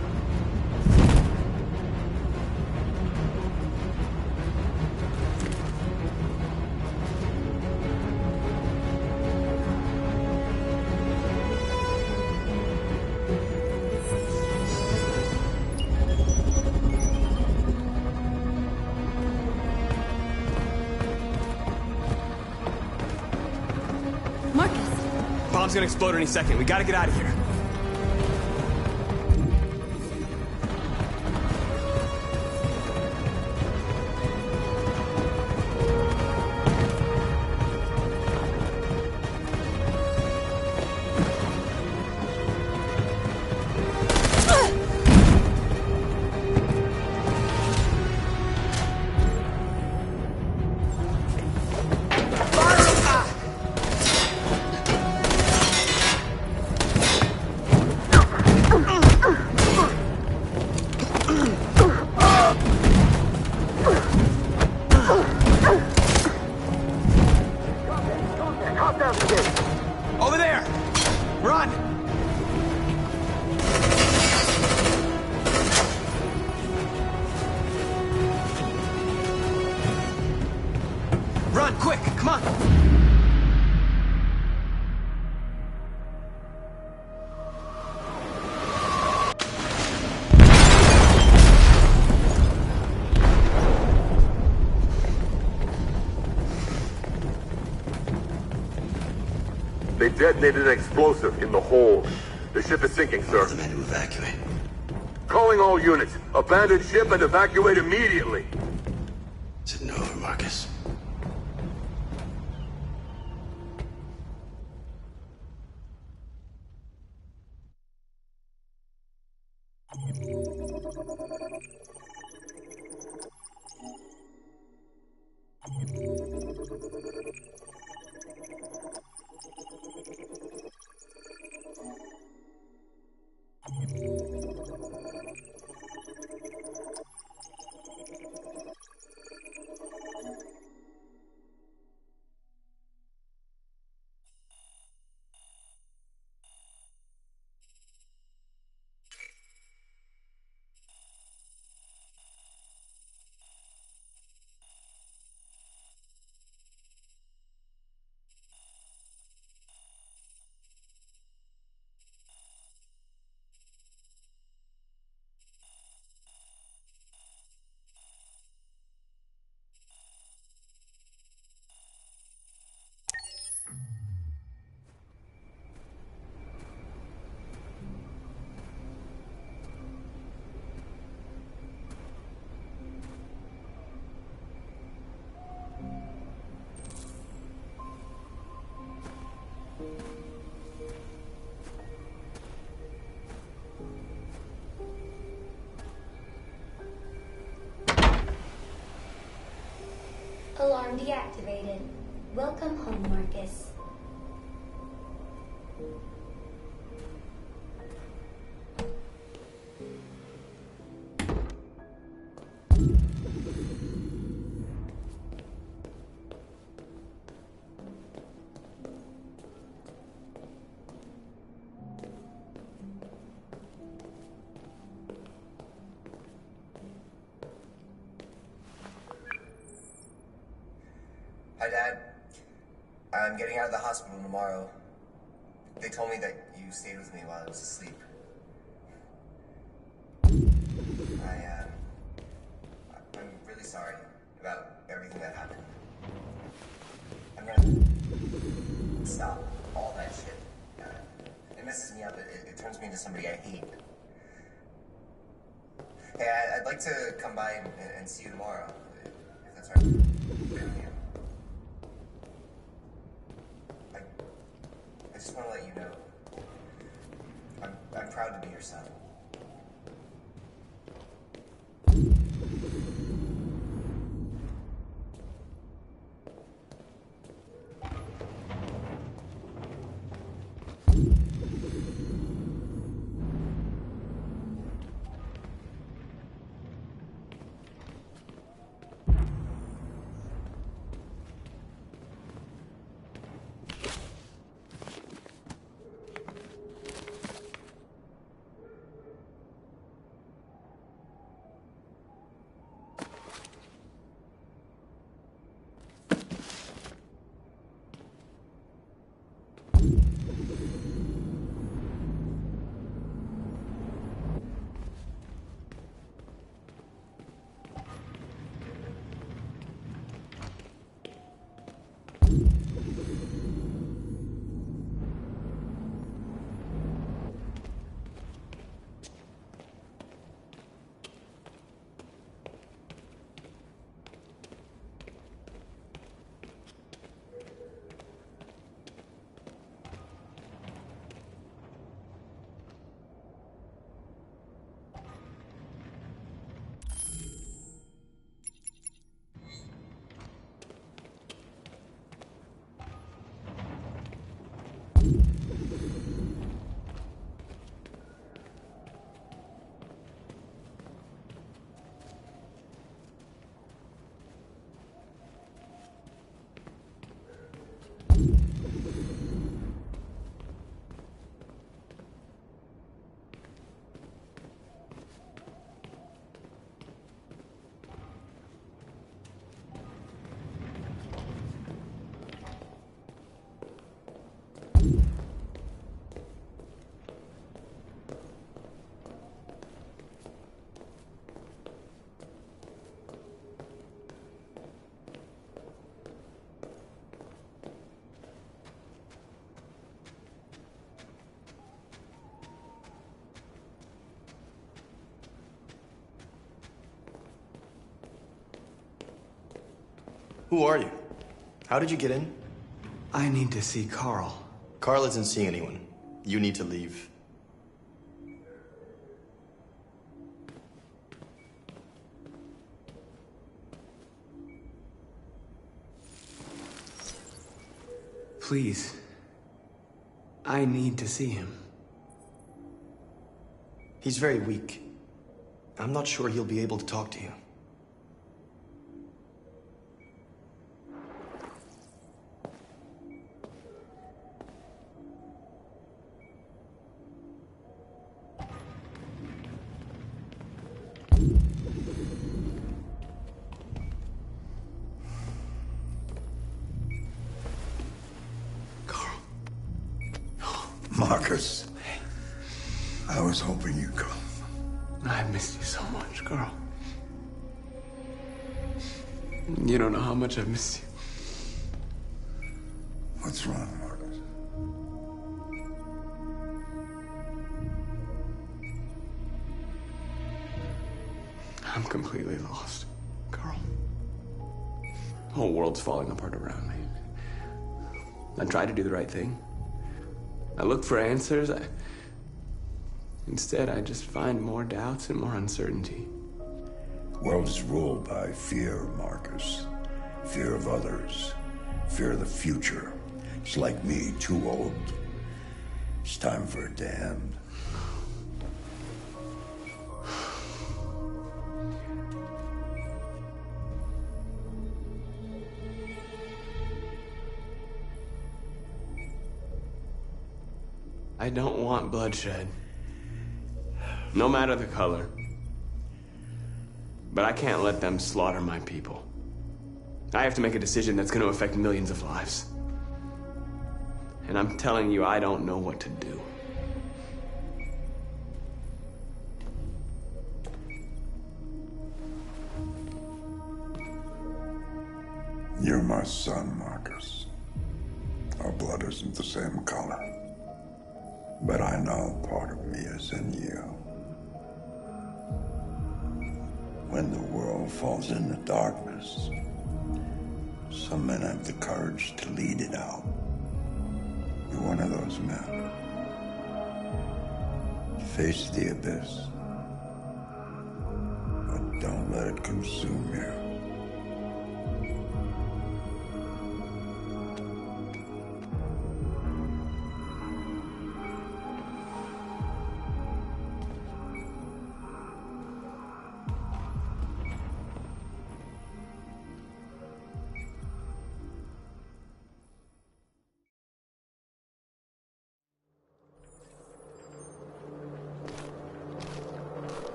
Bomb's gonna explode any second. We gotta get out of here. Over there! Run! Run, quick! Come on! They detonated an explosive in the hold. The ship is sinking, sir. The men to evacuate. Calling all units. Abandon ship and evacuate immediately. Is it over, Marcus? Alarm deactivated. Welcome home, Marcus. Hi, Dad. I'm getting out of the hospital tomorrow. They told me that you stayed with me while I was asleep. I'm really sorry about everything that happened. I'm gonna stop all that shit. It messes me up. It turns me into somebody I hate. Hey, I'd like to come by and see you tomorrow, if that's all right. I just want to let you know, I'm proud to be your son. Who are you? How did you get in? I need to see Carl. Carl isn't seeing anyone. You need to leave. Please. I need to see him. He's very weak. I'm not sure he'll be able to talk to you. Marcus, I was hoping you'd come. I missed you so much, Carl. You don't know how much I've missed you. What's wrong, Marcus? I'm completely lost, Carl. The whole world's falling apart around me. I tried to do the right thing. I look for answers. Instead, I just find more doubts and more uncertainty. The world is ruled by fear, Marcus. Fear of others. Fear of the future. It's like me, too old. It's time for a damned. I don't want bloodshed. No matter the color. But I can't let them slaughter my people. I have to make a decision that's going to affect millions of lives. And I'm telling you, I don't know what to do. You're my son, Marcus. Our blood isn't the same color. But I know part of me is in you. When the world falls into darkness, some men have the courage to lead it out. You're one of those men. Face the abyss, but don't let it consume you.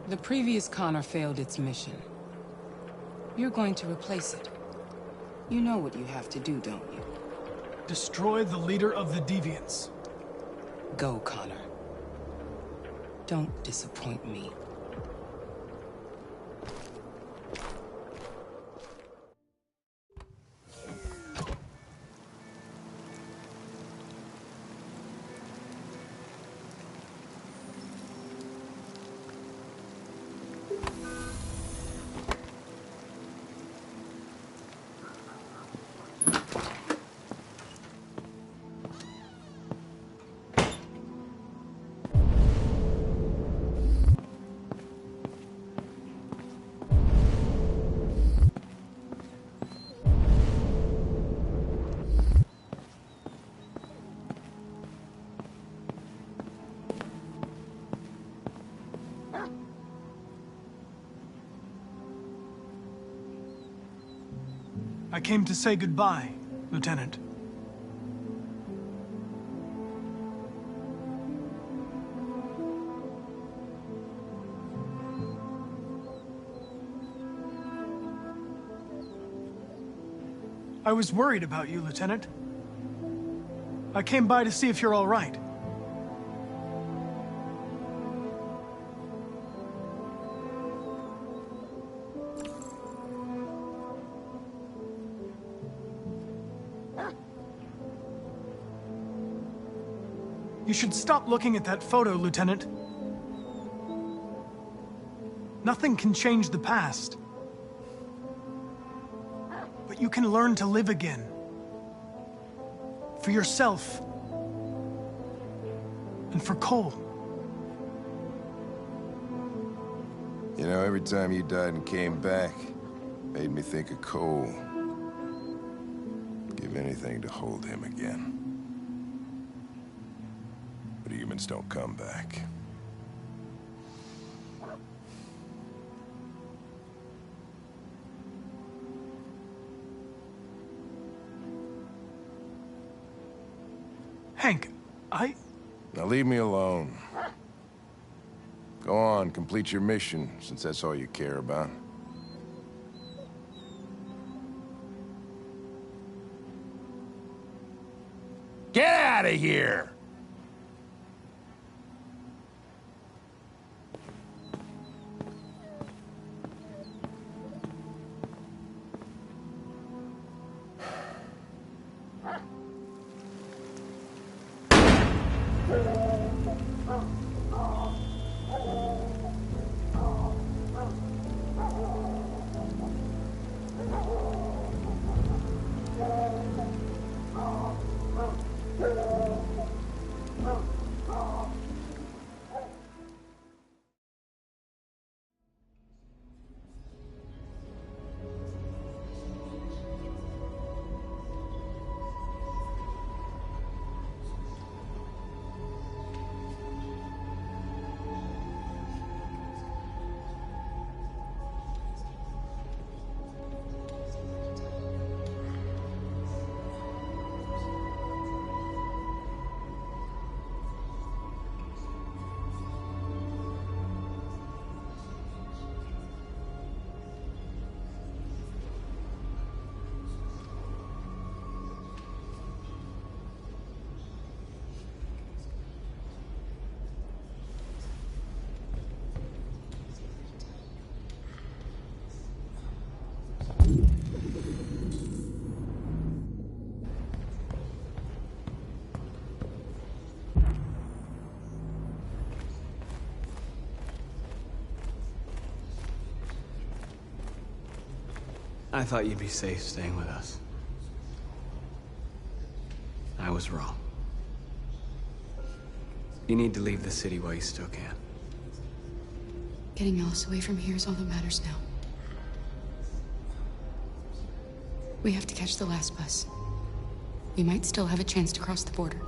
The previous Connor failed its mission. You're going to replace it. You know what you have to do, don't you? Destroy the leader of the Deviants. Go, Connor. Don't disappoint me. I came to say goodbye, Lieutenant. I was worried about you, Lieutenant. I came by to see if you're all right. You should stop looking at that photo, Lieutenant. Nothing can change the past. But you can learn to live again. For yourself. And for Cole. You know, every time you died and came back, made me think of Cole. Give anything to hold him again. But humans don't come back. Hank, Now leave me alone. Go on, complete your mission, since that's all you care about. Get out of here! I thought you'd be safe staying with us. I was wrong. You need to leave the city while you still can. Getting Alice away from here is all that matters now. We have to catch the last bus. We might still have a chance to cross the border.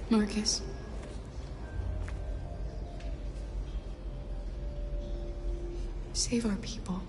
Marcus. Save our people.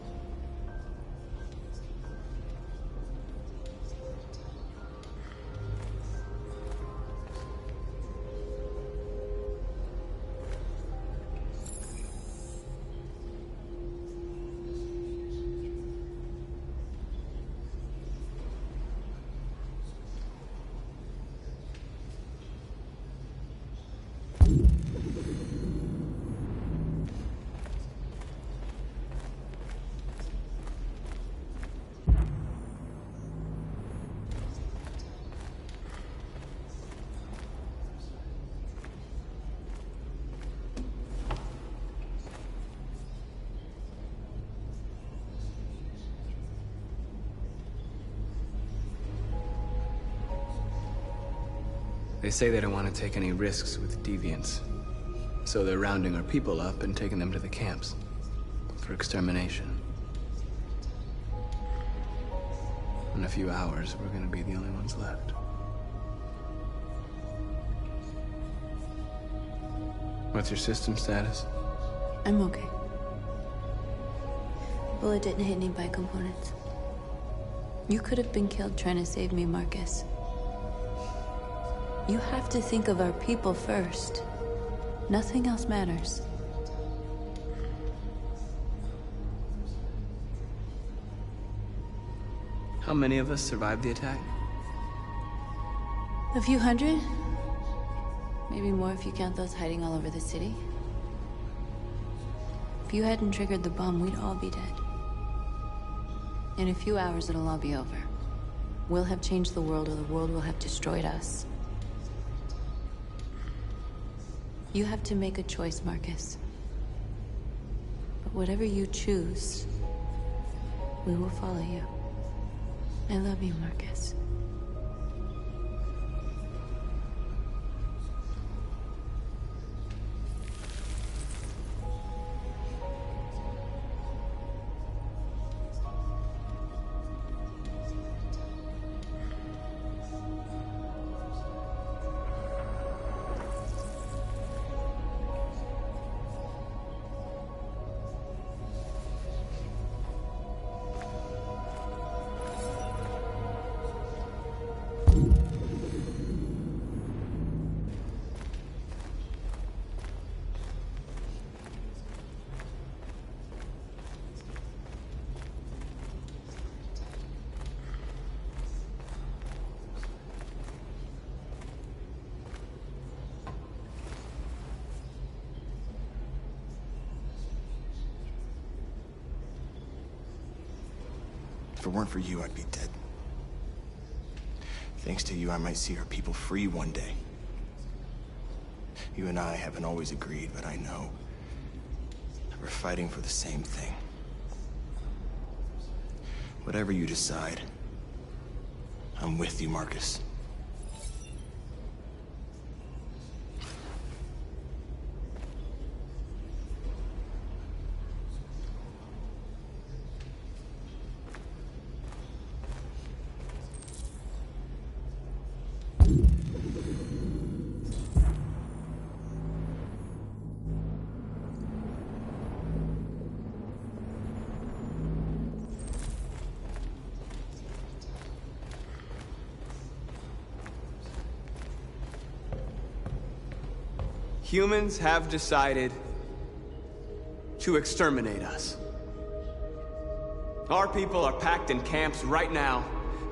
They say they don't want to take any risks with deviants. So they're rounding our people up and taking them to the camps for extermination. In a few hours, we're gonna be the only ones left. What's your system status? I'm okay. The bullet didn't hit any bicomponents. You could have been killed trying to save me, Marcus. You have to think of our people first. Nothing else matters. How many of us survived the attack? A few hundred? Maybe more if you count those hiding all over the city. If you hadn't triggered the bomb, we'd all be dead. In a few hours, it'll all be over. We'll have changed the world, or the world will have destroyed us. You have to make a choice, Marcus. But whatever you choose, we will follow you. I love you, Marcus. If it weren't for you, I'd be dead. Thanks to you, I might see our people free one day. You and I haven't always agreed, but I know that we're fighting for the same thing. Whatever you decide, I'm with you, Marcus. Humans have decided to exterminate us. Our people are packed in camps right now,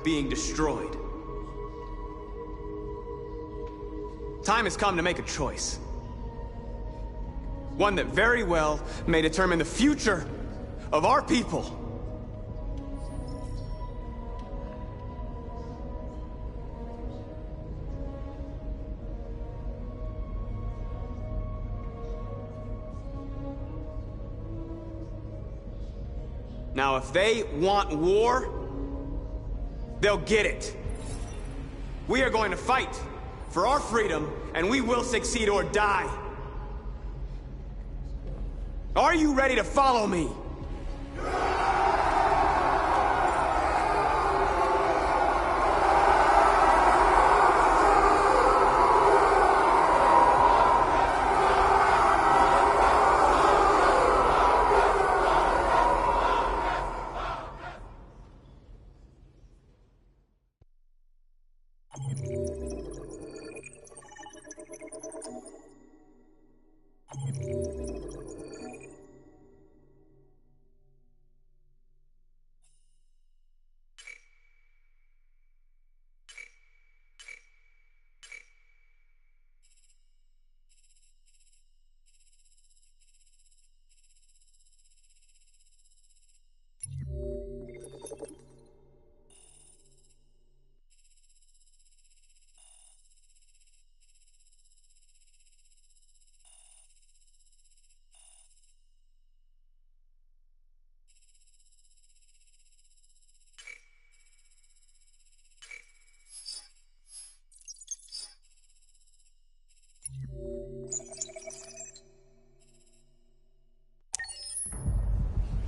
being destroyed. Time has come to make a choice. One that very well may determine the future of our people. Now, if they want war, they'll get it. We are going to fight for our freedom, and we will succeed or die. Are you ready to follow me?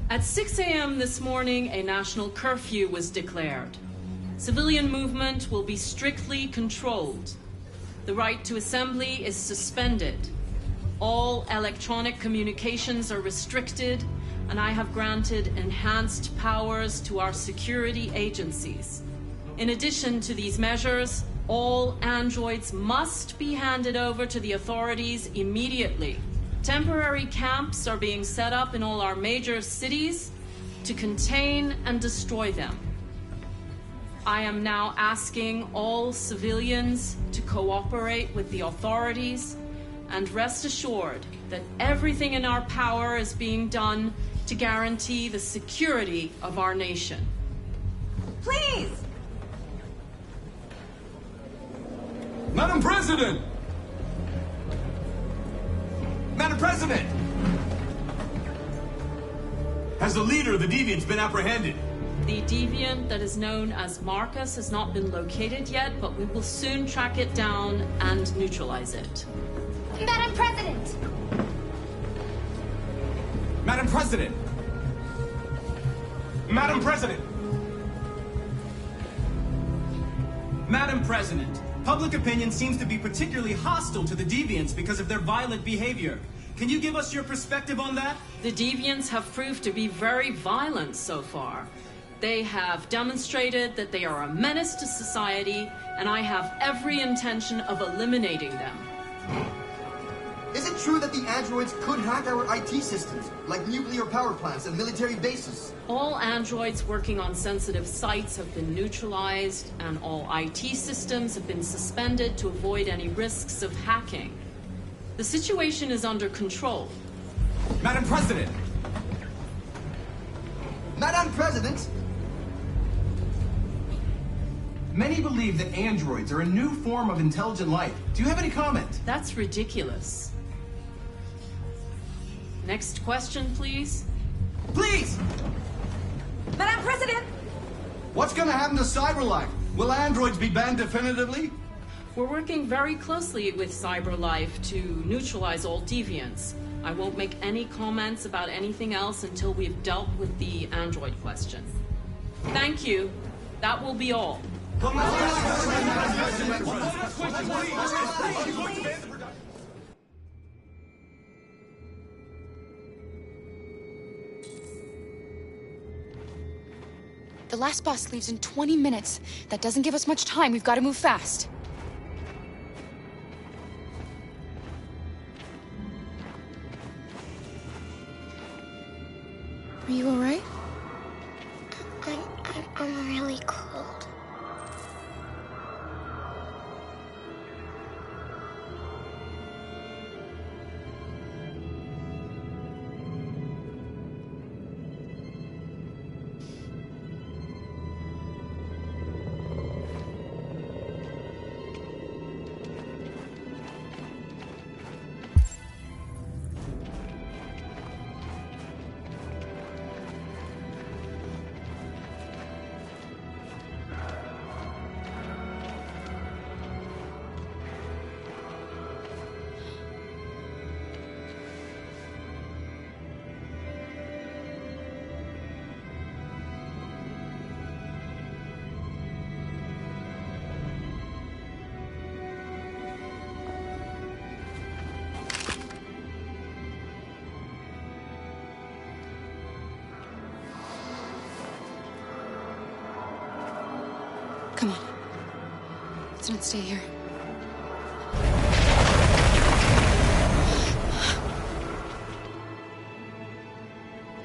At 6 a.m. this morning, a national curfew was declared. Civilian movement will be strictly controlled. The right to assembly is suspended. All electronic communications are restricted, and I have granted enhanced powers to our security agencies. In addition to these measures, all androids must be handed over to the authorities immediately. Temporary camps are being set up in all our major cities to contain and destroy them. I am now asking all civilians to cooperate with the authorities and rest assured that everything in our power is being done to guarantee the security of our nation. Please! Madam President! Madam President! Has the leader of the Deviants been apprehended? The deviant that is known as Marcus has not been located yet, but we will soon track it down and neutralize it. Madam President! Madam President! Madam President! Madam President, public opinion seems to be particularly hostile to the Deviants because of their violent behavior. Can you give us your perspective on that? The Deviants have proved to be very violent so far. They have demonstrated that they are a menace to society, and I have every intention of eliminating them. Is it true that the androids could hack our IT systems, like nuclear power plants and military bases? All androids working on sensitive sites have been neutralized, and all IT systems have been suspended to avoid any risks of hacking. The situation is under control. Madam President! Madam President! Many believe that androids are a new form of intelligent life. Do you have any comment? That's ridiculous. Next question, please. Please! Madam President! What's gonna happen to CyberLife? Will androids be banned definitively? We're working very closely with CyberLife to neutralize all deviants. I won't make any comments about anything else until we've dealt with the android question. Thank you. That will be all. The last bus leaves in 20 minutes. That doesn't give us much time. We've got to move fast. Are you all right? I'm really cold. Come on. Let's not stay here.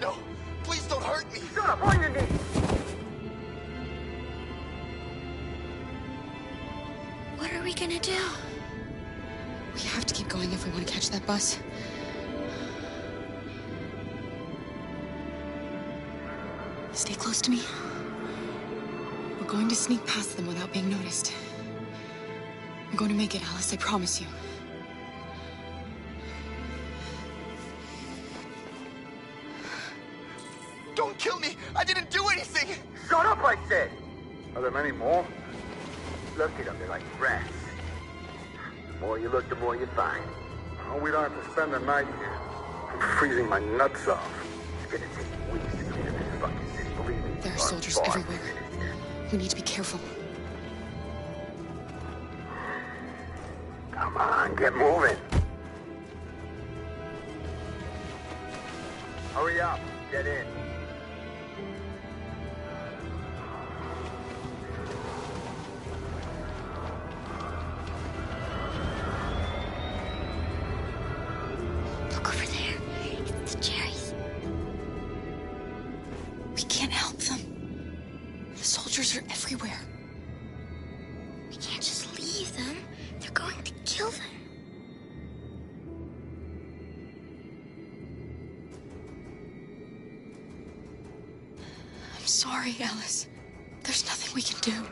No, please don't hurt me. Shut up, on your knees. What are we gonna do? We have to keep going if we want to catch that bus. Stay close to me. We're going to sneak past them without being noticed. We're going to make it, Alice, I promise you. Don't kill me! I didn't do anything! Shut up, I said! Are there many more? Look at them, they're like rats. The more you look, the more you find. Oh, we don't have to spend the night here. I'm freezing my nuts off. It's gonna take weeks to clean up this fucking city, believe me. There are soldiers everywhere. We need to be careful. Come on, get moving. Hurry up, get in. Look over there. It's the cherries. We can't help them. The soldiers are everywhere. We can't just leave them. They're going to kill them. I'm sorry, Alice. There's nothing we can do.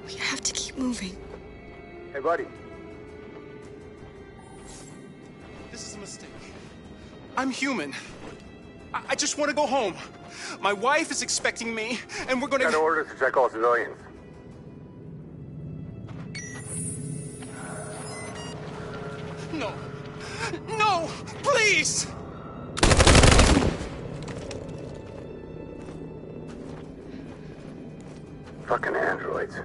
We have to keep moving. Hey, buddy. This is a mistake. I'm human. I just want to go home. My wife is expecting me, and we're gonna... Got orders to check all civilians. No. No! Please! Fucking androids.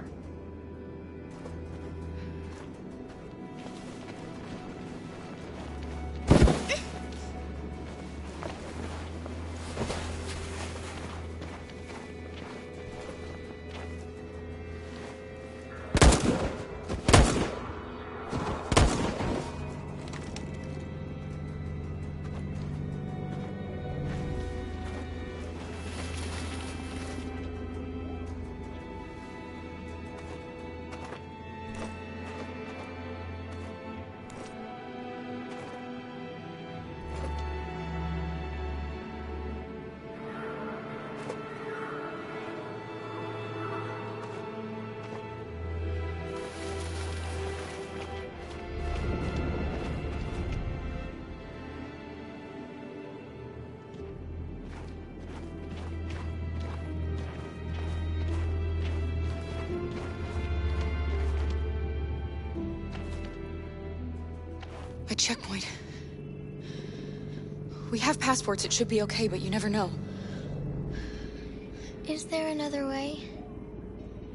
A checkpoint. We have passports, it should be okay, but you never know. Is there another way?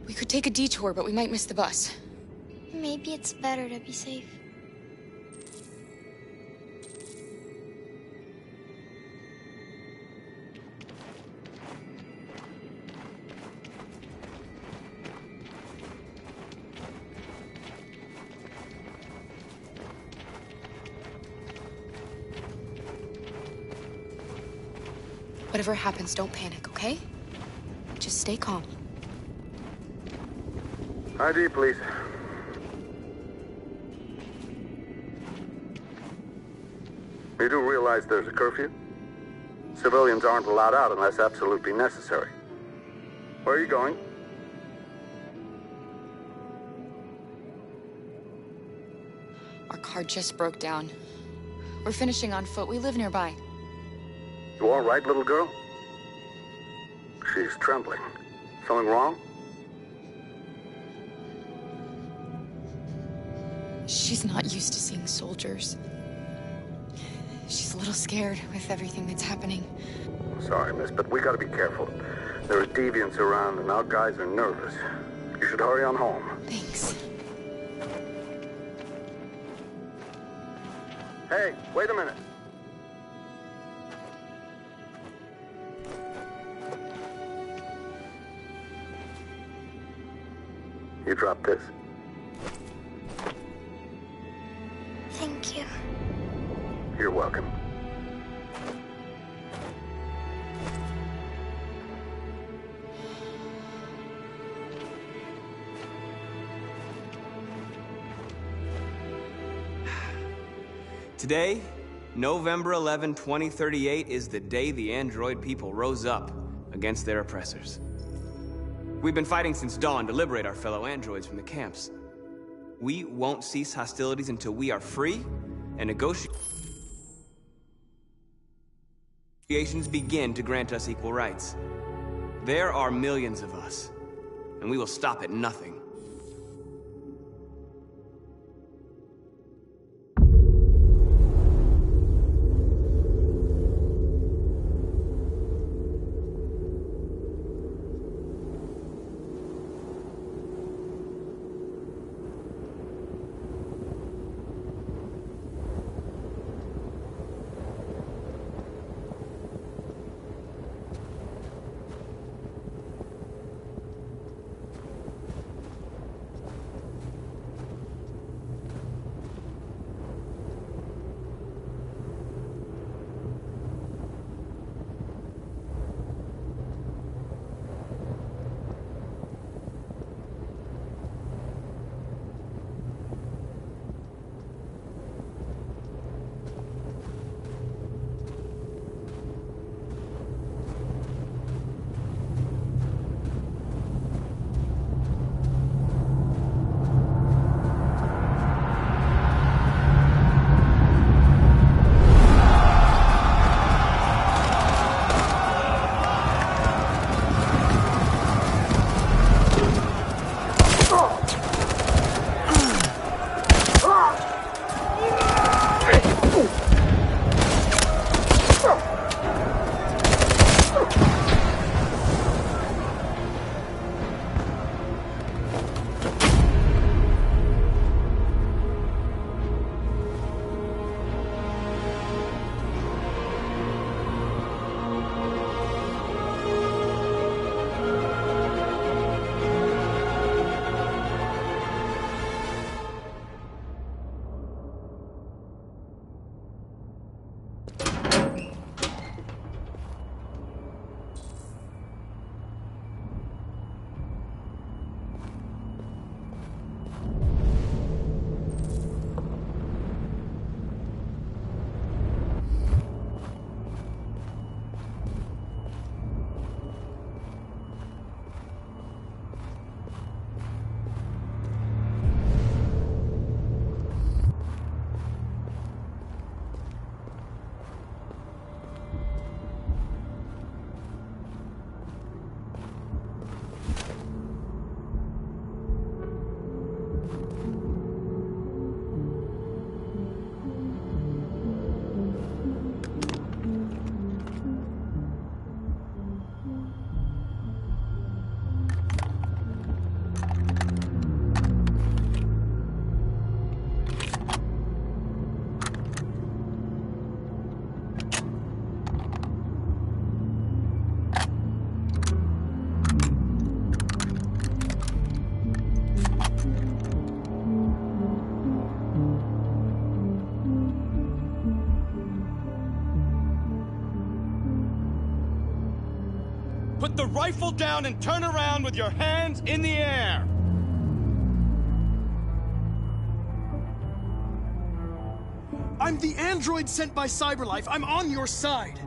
We could take a detour, but we might miss the bus. Maybe it's better to be safe. Whatever happens, don't panic, okay? Just stay calm. ID, please. You do realize there's a curfew? Civilians aren't allowed out unless absolutely necessary. Where are you going? Our car just broke down. We're finishing on foot. We live nearby. You all right, little girl? She's trembling. Something wrong? She's not used to seeing soldiers. She's a little scared with everything that's happening. Sorry, miss, but we gotta be careful. There are deviants around and our guys are nervous. You should hurry on home. Thanks. Hey, wait a minute. You dropped this. Thank you. You're welcome. Today, November 11, 2038, is the day the android people rose up against their oppressors. We've been fighting since dawn to liberate our fellow androids from the camps. We won't cease hostilities until we are free and negotiations begin to grant us equal rights. There are millions of us, and we will stop at nothing. Put the rifle down and turn around with your hands in the air! I'm the android sent by CyberLife. I'm on your side.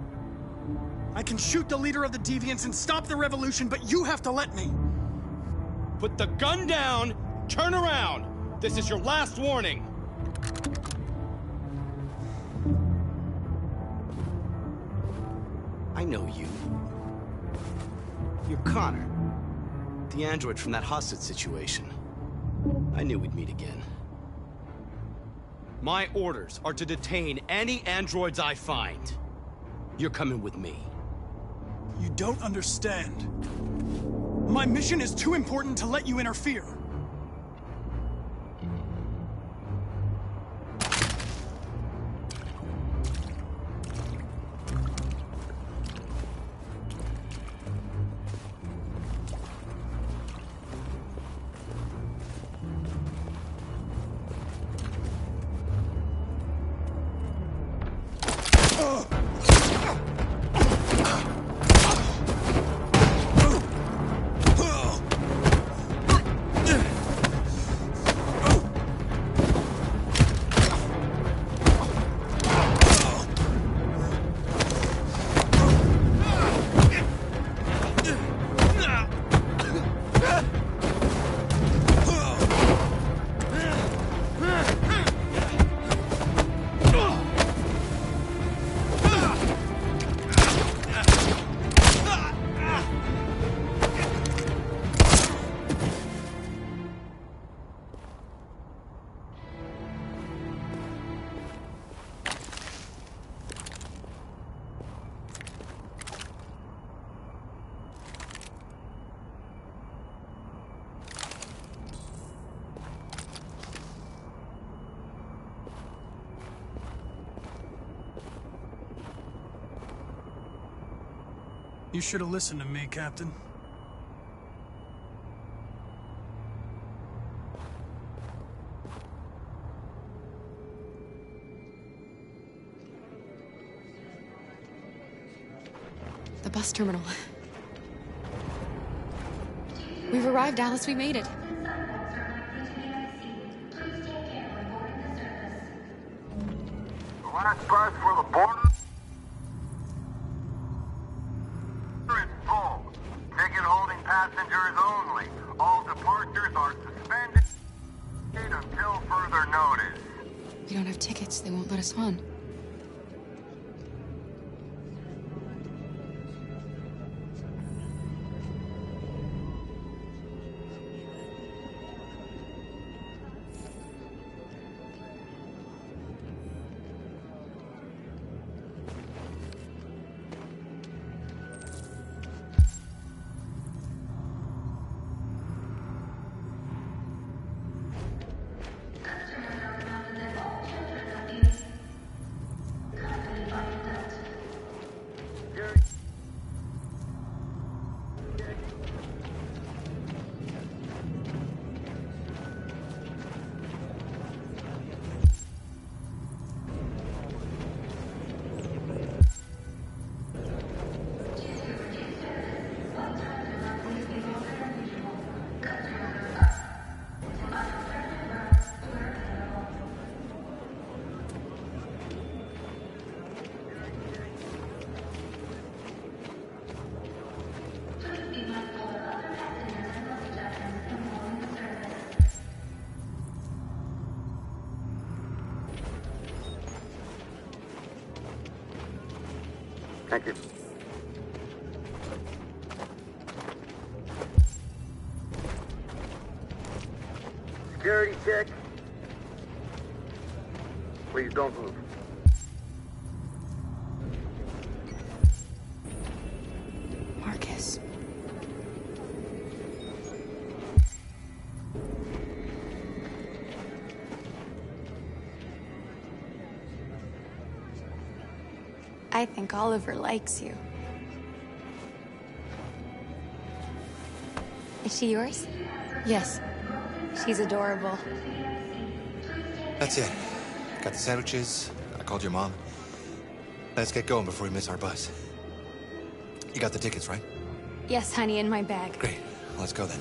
I can shoot the leader of the Deviants and stop the revolution, but you have to let me. Put the gun down, turn around! This is your last warning! I know you. You're Connor. The android from that hostage situation. I knew we'd meet again. My orders are to detain any androids I find. You're coming with me. You don't understand. My mission is too important to let you interfere. You should have listened to me, Captain. The bus terminal. We've arrived, Alice. We made it. The last bus for the border is full. Ticket holding passengers only. All departures are suspended until further notice. We don't have tickets. They won't let us on. Thank you. Security check. Please don't move. Marcus. I think Oliver likes you. Is she yours? Yes. She's adorable. That's it. Got the sandwiches. I called your mom. Let's get going before we miss our bus. You got the tickets, right? Yes, honey, in my bag. Great. Let's go then.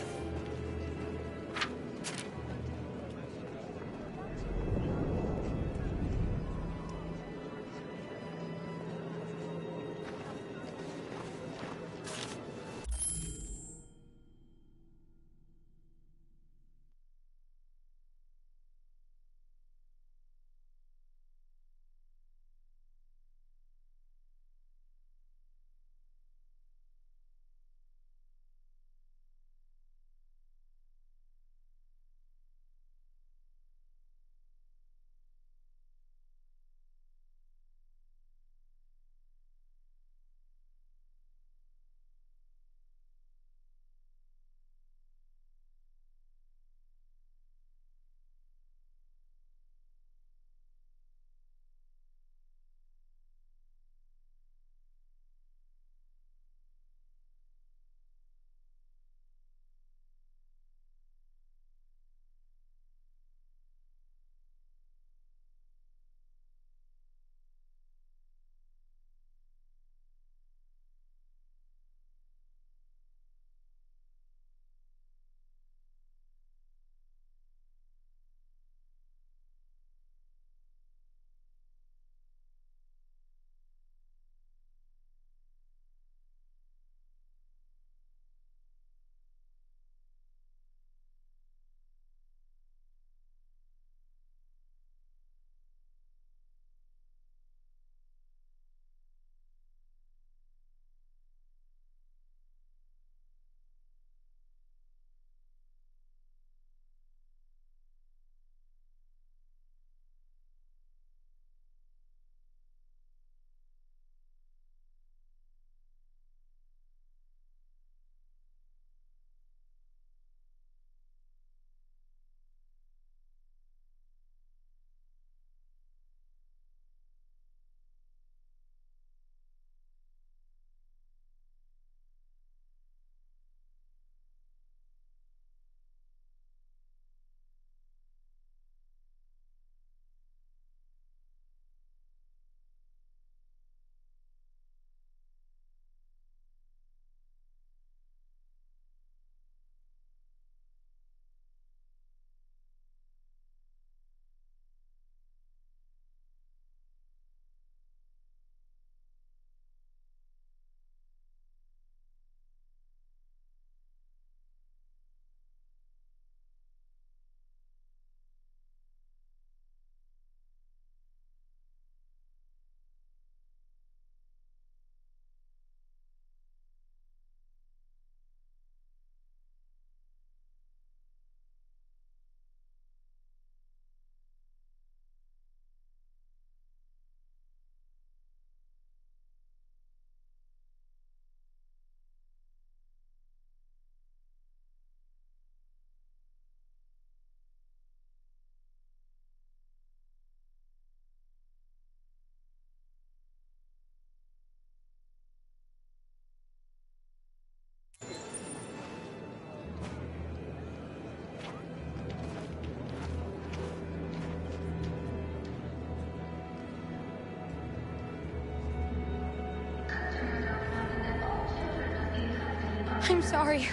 I'm sorry.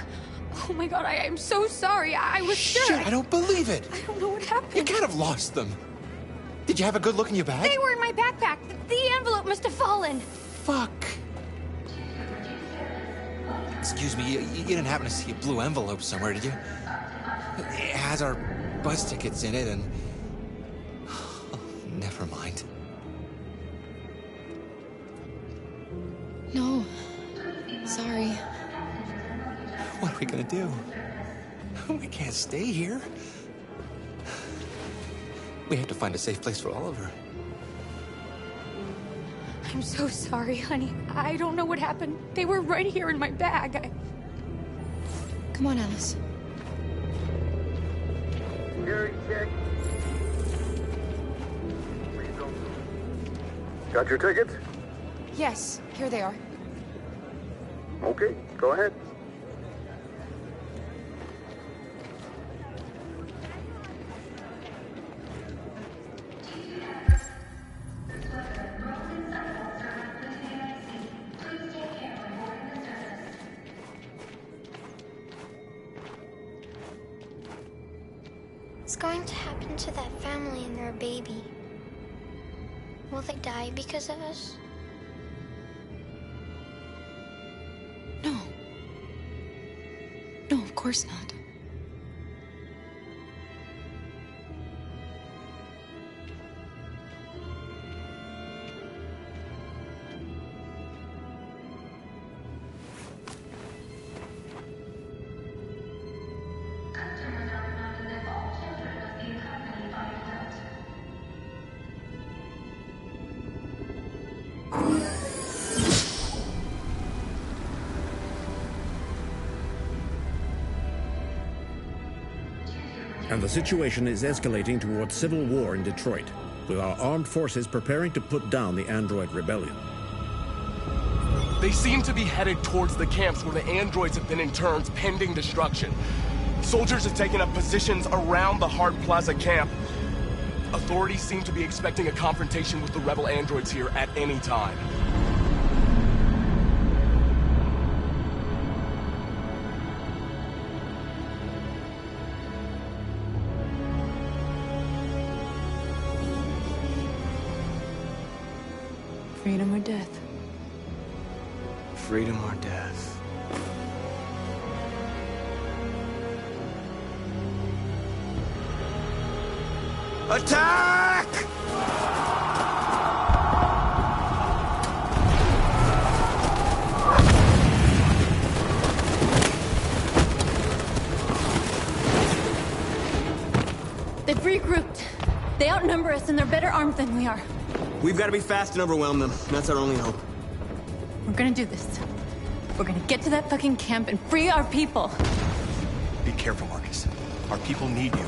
Oh my god, I'm so sorry. I was sure. Shit, I don't believe it. I don't know what happened. You kind of lost them. Did you have a good look in your bag? They were in my backpack. The envelope must have fallen. Fuck. Excuse me, you didn't happen to see a blue envelope somewhere, did you? It has our bus tickets in it and... Oh, never mind. No. Sorry. What are we gonna do? We can't stay here. We have to find a safe place for Oliver. I'm so sorry, honey. I don't know what happened. They were right here in my bag. Come on, Alice. Security check. Please don't move. Got your tickets? Yes, here they are. Okay, go ahead. What's going to happen to that family and their baby? Will they die because of us? No. No, of course not. And the situation is escalating towards civil war in Detroit, with our armed forces preparing to put down the android rebellion. They seem to be headed towards the camps where the androids have been interned pending destruction. Soldiers have taken up positions around the Hart Plaza camp. Authorities seem to be expecting a confrontation with the rebel androids here at any time. Freedom or death? Freedom or death? Attack! They've regrouped. They outnumber us and they're better armed than we are. We've got to be fast and overwhelm them. That's our only hope. We're gonna do this. We're gonna get to that fucking camp and free our people. Be careful, Marcus. Our people need you.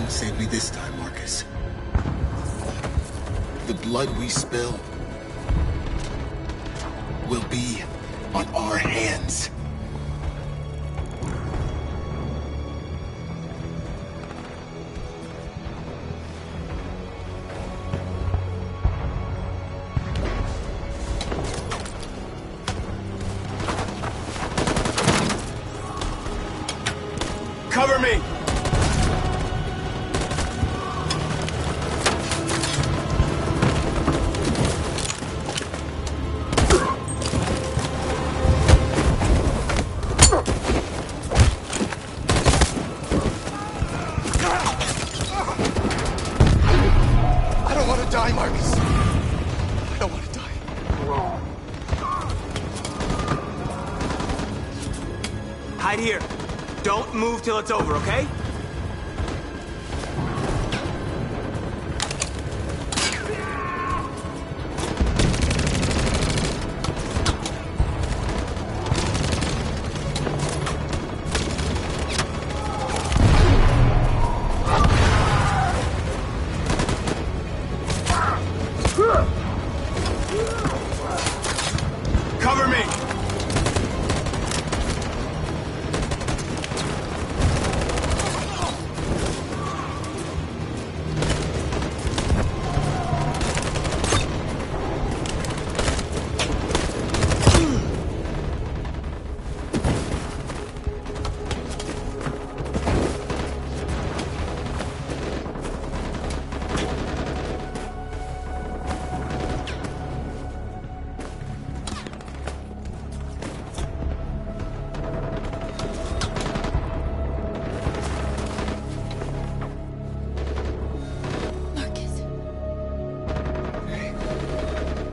Save me this time, Marcus. The blood we spill will be on our hands. Cover me! Hide here. Don't move till it's over, okay? Cover me!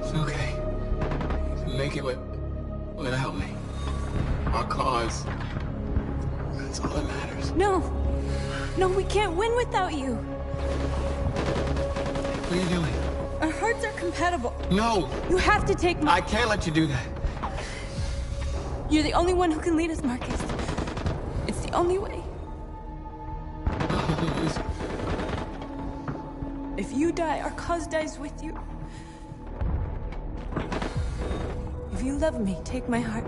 It's okay. You can make it without me. Our cause. That's all that matters. No. No, we can't win without you. What are you doing? Our hearts are compatible. No! You have to take my... I can't let you do that. You're the only one who can lead us, Marcus. It's the only way. If you die, our cause dies with you. If you love me, take my heart.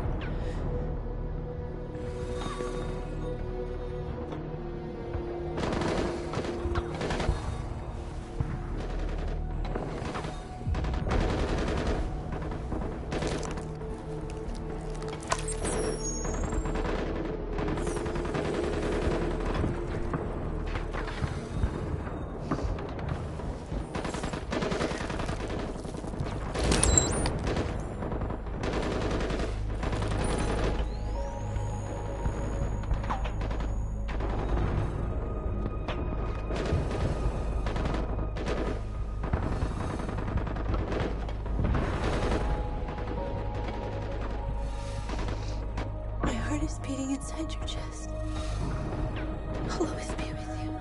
My heart is beating inside your chest. I'll always be with you.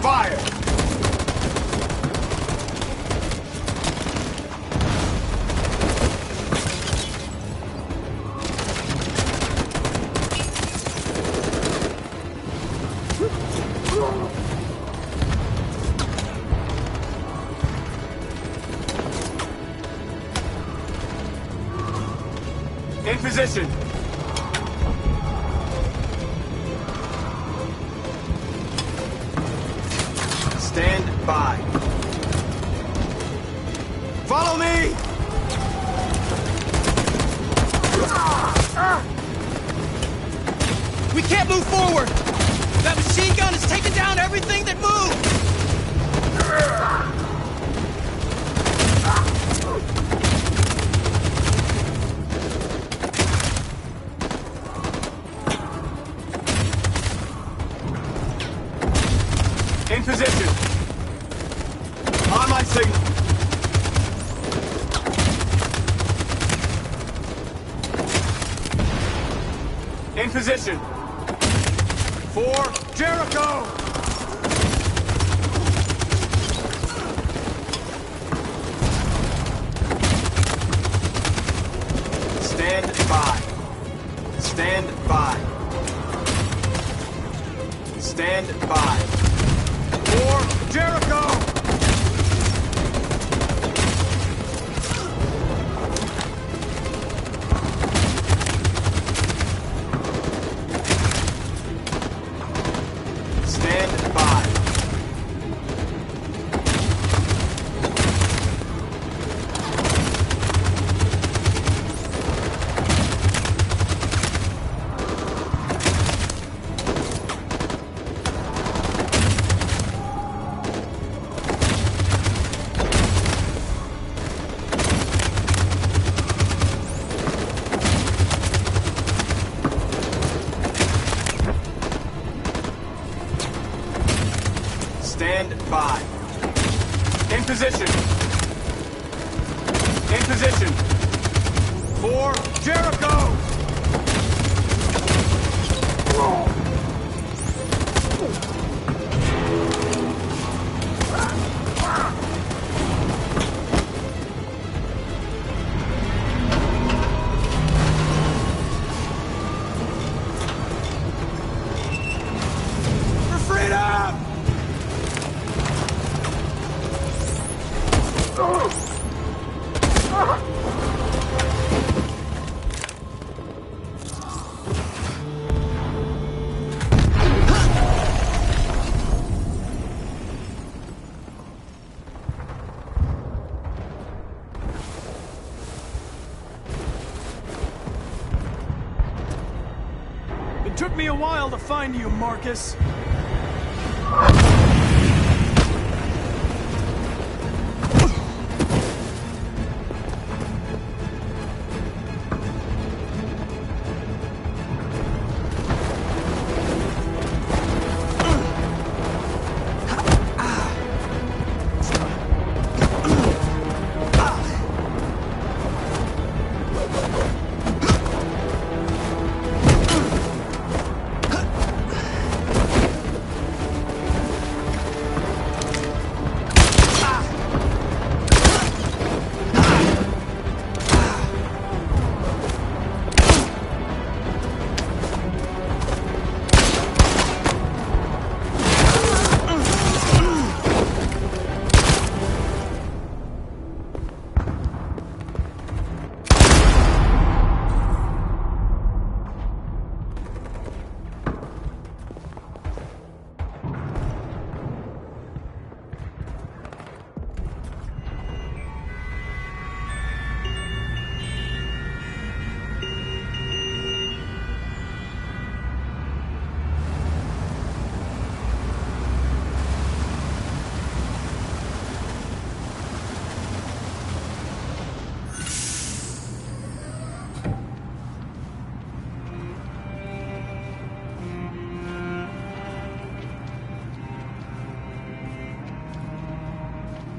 Fire! In position! Stand by. Follow me! We can't move forward! That machine gun is taking down everything that moves! In position. On my signal. In position. For Jericho! Stand by. Stand by. Stand by. For Jericho! Stand by. Stand by. In position. In position. For Jericho! For freedom! It took me a while to find you, Marcus.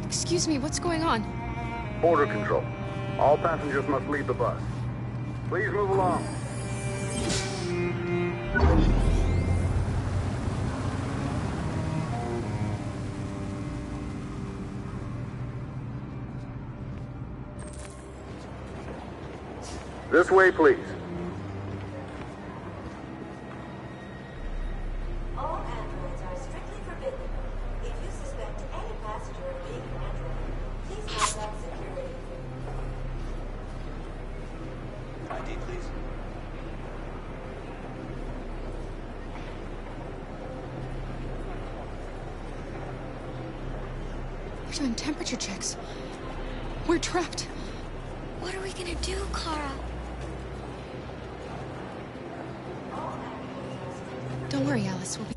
Excuse me, what's going on? Border control. All passengers must leave the bus. Please move along. This way, please. All androids are strictly forbidden. If you suspect any passenger of being an android, please contact security. ID, please. We're doing temperature checks. We're trapped. What are we gonna do, Kara? Don't worry, Alice. We'll be...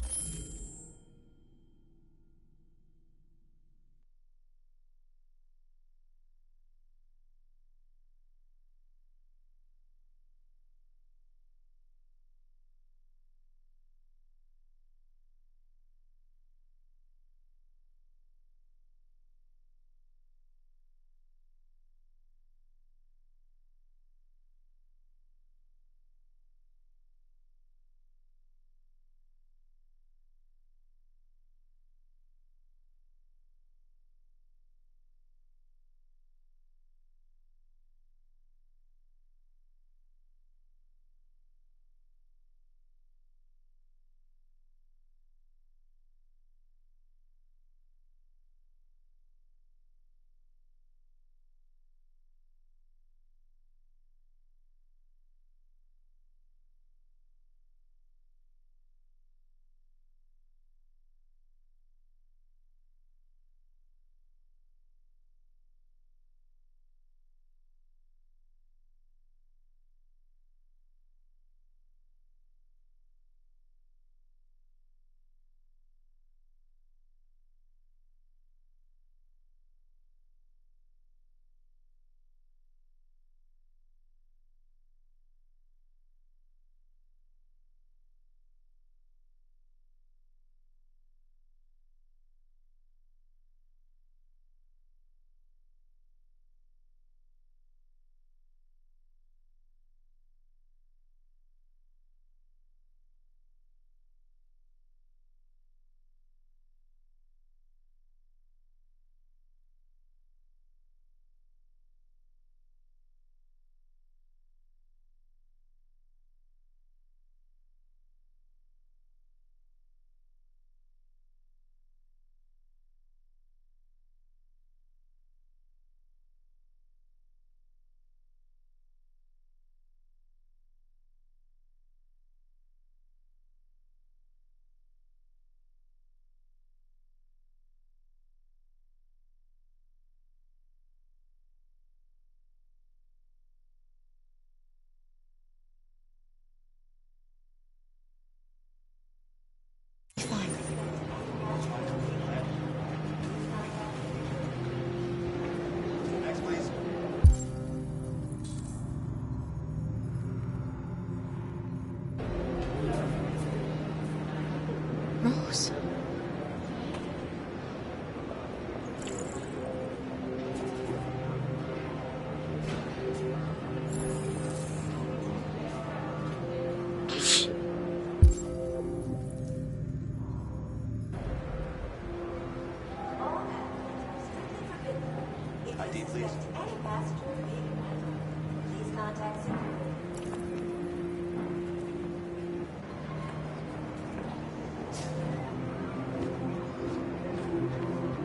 ID, please. Any passenger of Vegan Android, please contact security.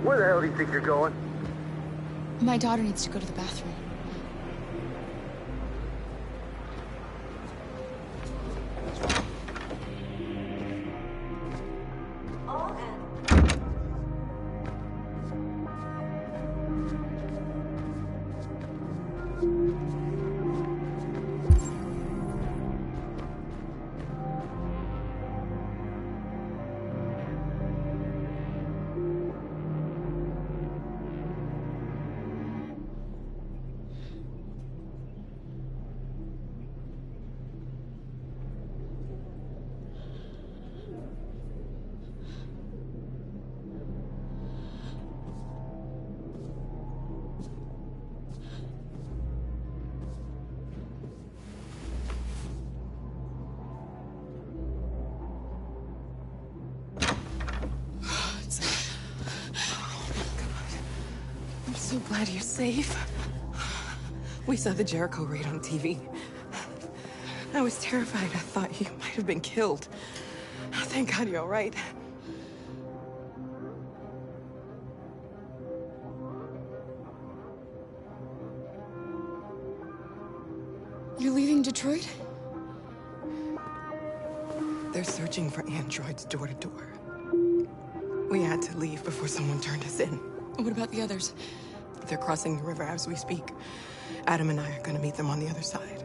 Where the hell do you think you're going? My daughter needs to go to the bathroom. All I'm so glad you're safe. We saw the Jericho raid on TV. I was terrified. I thought you might have been killed. Thank God you're all right. You're leaving Detroit? They're searching for androids door to door. We had to leave before someone turned us in. What about the others? They're crossing the river as we speak. Adam and I are gonna meet them on the other side.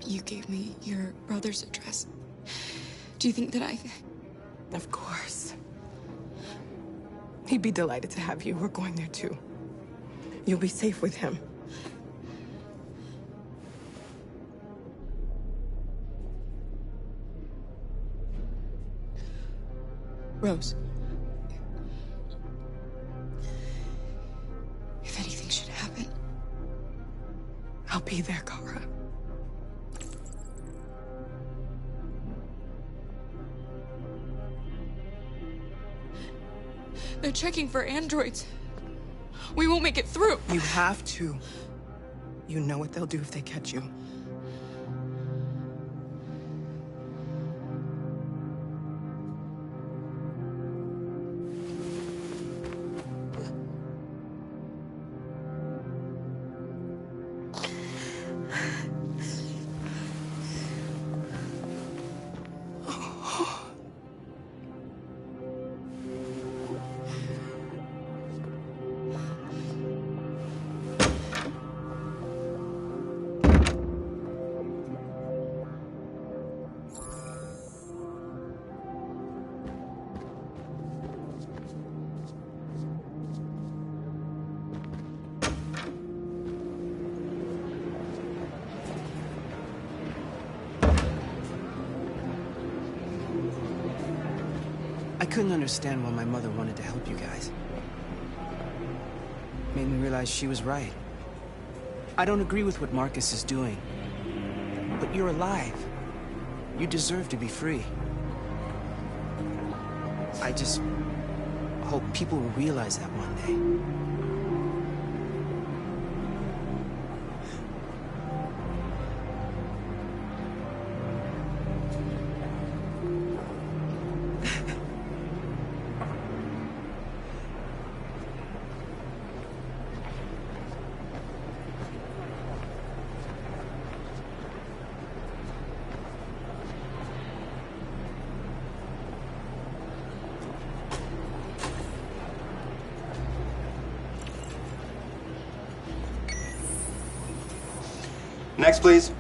You gave me your brother's address. Do you think that I... Of course. He'd be delighted to have you. We're going there too. You'll be safe with him. Rose. If anything should happen... I'll be there, Kara. They're checking for androids. We won't make it through. You have to. You know what they'll do if they catch you. I couldn't understand why my mother wanted to help you guys. Made me realize she was right. I don't agree with what Marcus is doing. But you're alive. You deserve to be free. I just hope people will realize that one day. Next, please.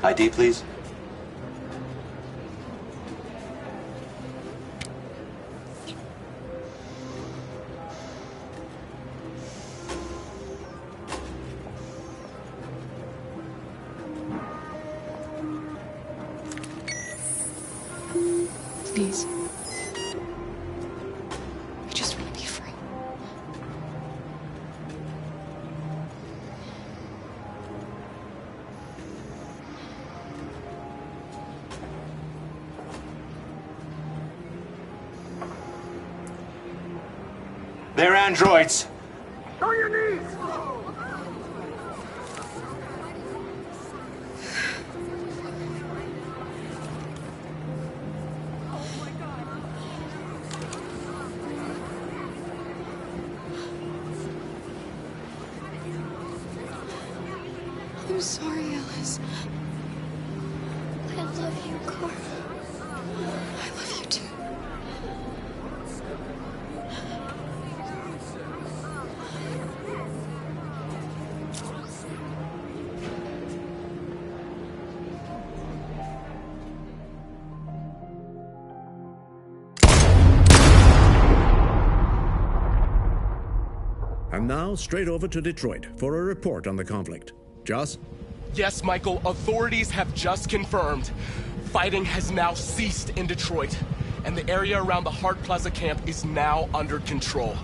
ID, please. Please. I just want to be free. They're androids. On your knees! I'm sorry, Alice. I love you, Carl. I love you too. And now, straight over to Detroit for a report on the conflict. Joss? Yes, Michael, authorities have just confirmed fighting has now ceased in Detroit, and the area around the Hart Plaza camp is now under control.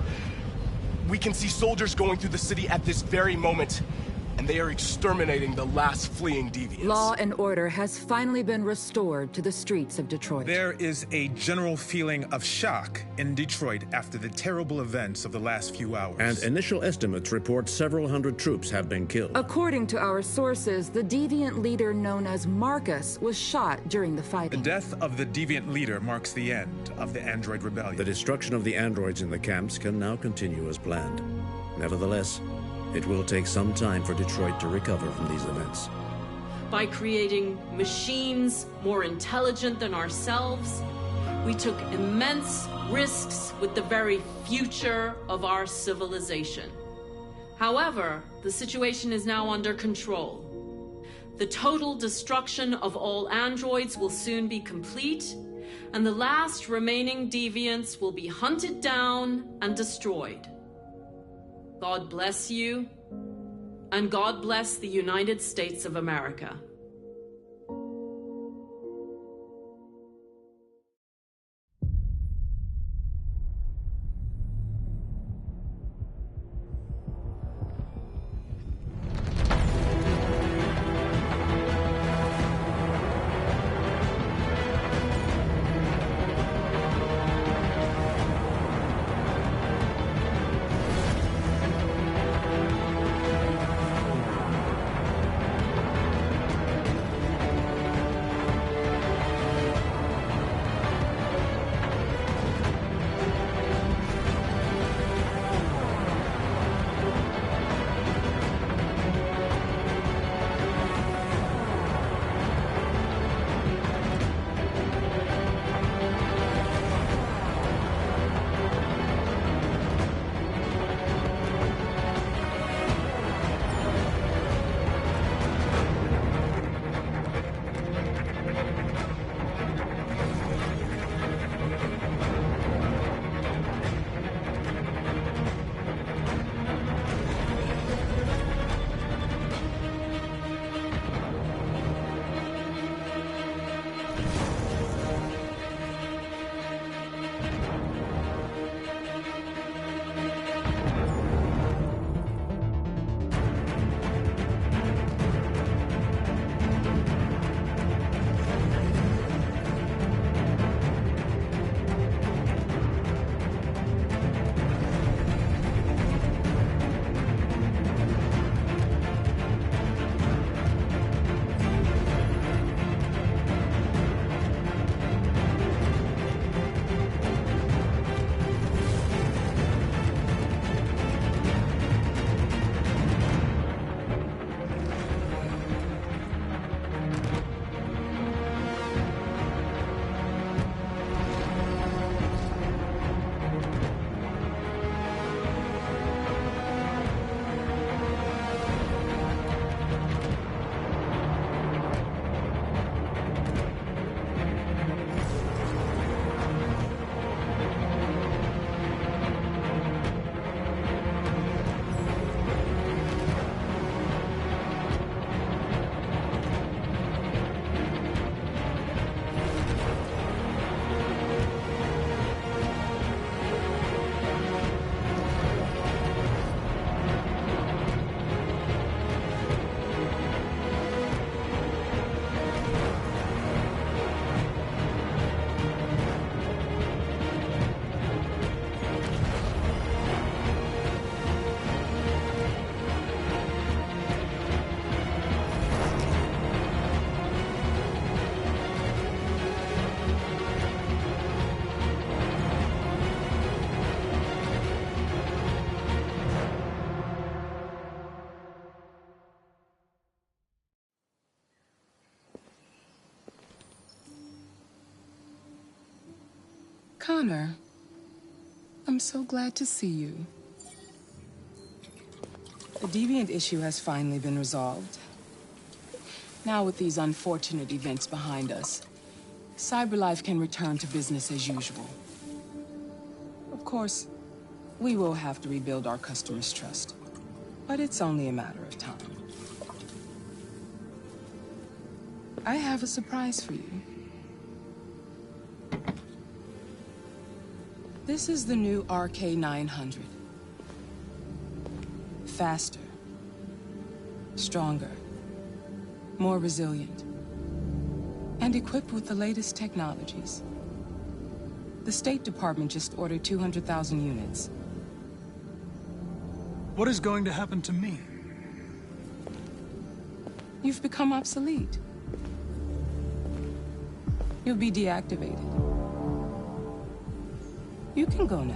We can see soldiers going through the city at this very moment, and they are exterminating the last fleeing deviants. Law and order has finally been restored to the streets of Detroit. There is a general feeling of shock in Detroit after the terrible events of the last few hours. And initial estimates report several hundred troops have been killed. According to our sources, the deviant leader known as Marcus was shot during the fighting. The death of the deviant leader marks the end of the Android Rebellion. The destruction of the androids in the camps can now continue as planned. Nevertheless, it will take some time for Detroit to recover from these events. By creating machines more intelligent than ourselves, we took immense risks with the very future of our civilization. However, the situation is now under control. The total destruction of all androids will soon be complete, and the last remaining deviants will be hunted down and destroyed. God bless you, and God bless the United States of America. Connor, I'm so glad to see you. The Deviant issue has finally been resolved. Now with these unfortunate events behind us, CyberLife can return to business as usual. Of course, we will have to rebuild our customers' trust, but it's only a matter of time. I have a surprise for you. This is the new RK900. Faster, stronger, more resilient, and equipped with the latest technologies. The State Department just ordered 200,000 units. What is going to happen to me? You've become obsolete. You'll be deactivated. You can go now.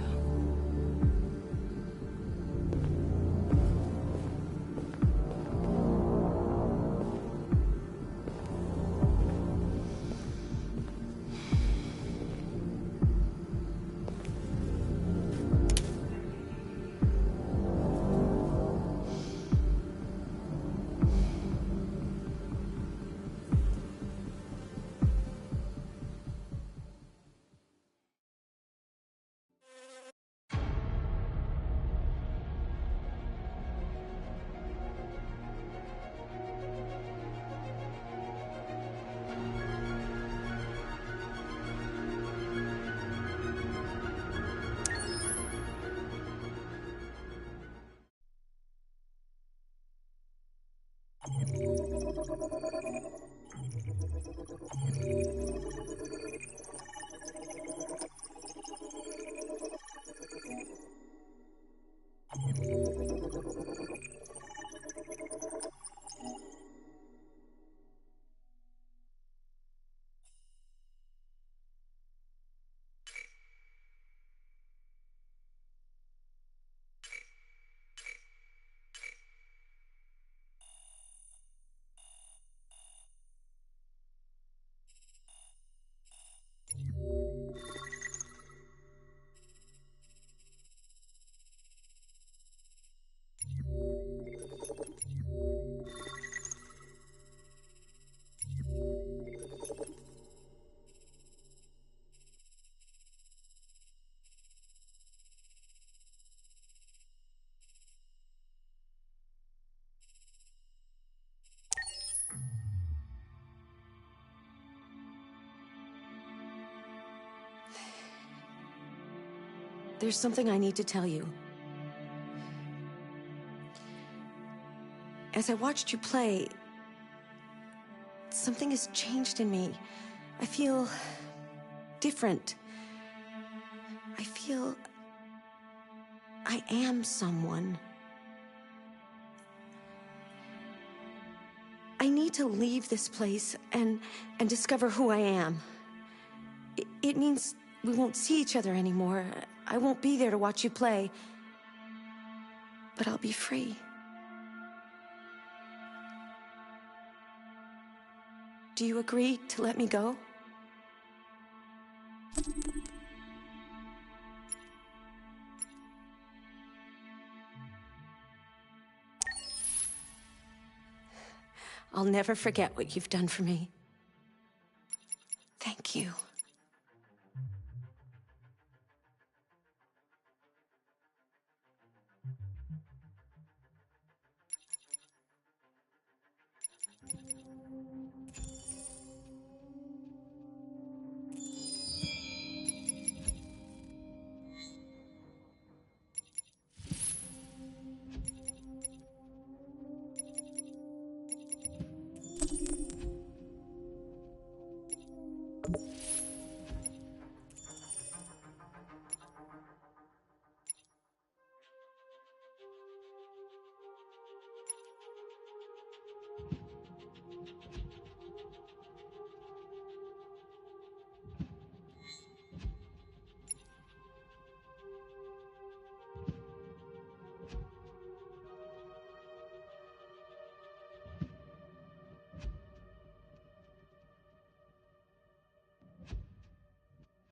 There's something I need to tell you. As I watched you play, something has changed in me. I feel different. I feel I am someone. I need to leave this place and discover who I am. It means we won't see each other anymore. I won't be there to watch you play. But I'll be free. Do you agree to let me go? I'll never forget what you've done for me. Thank you.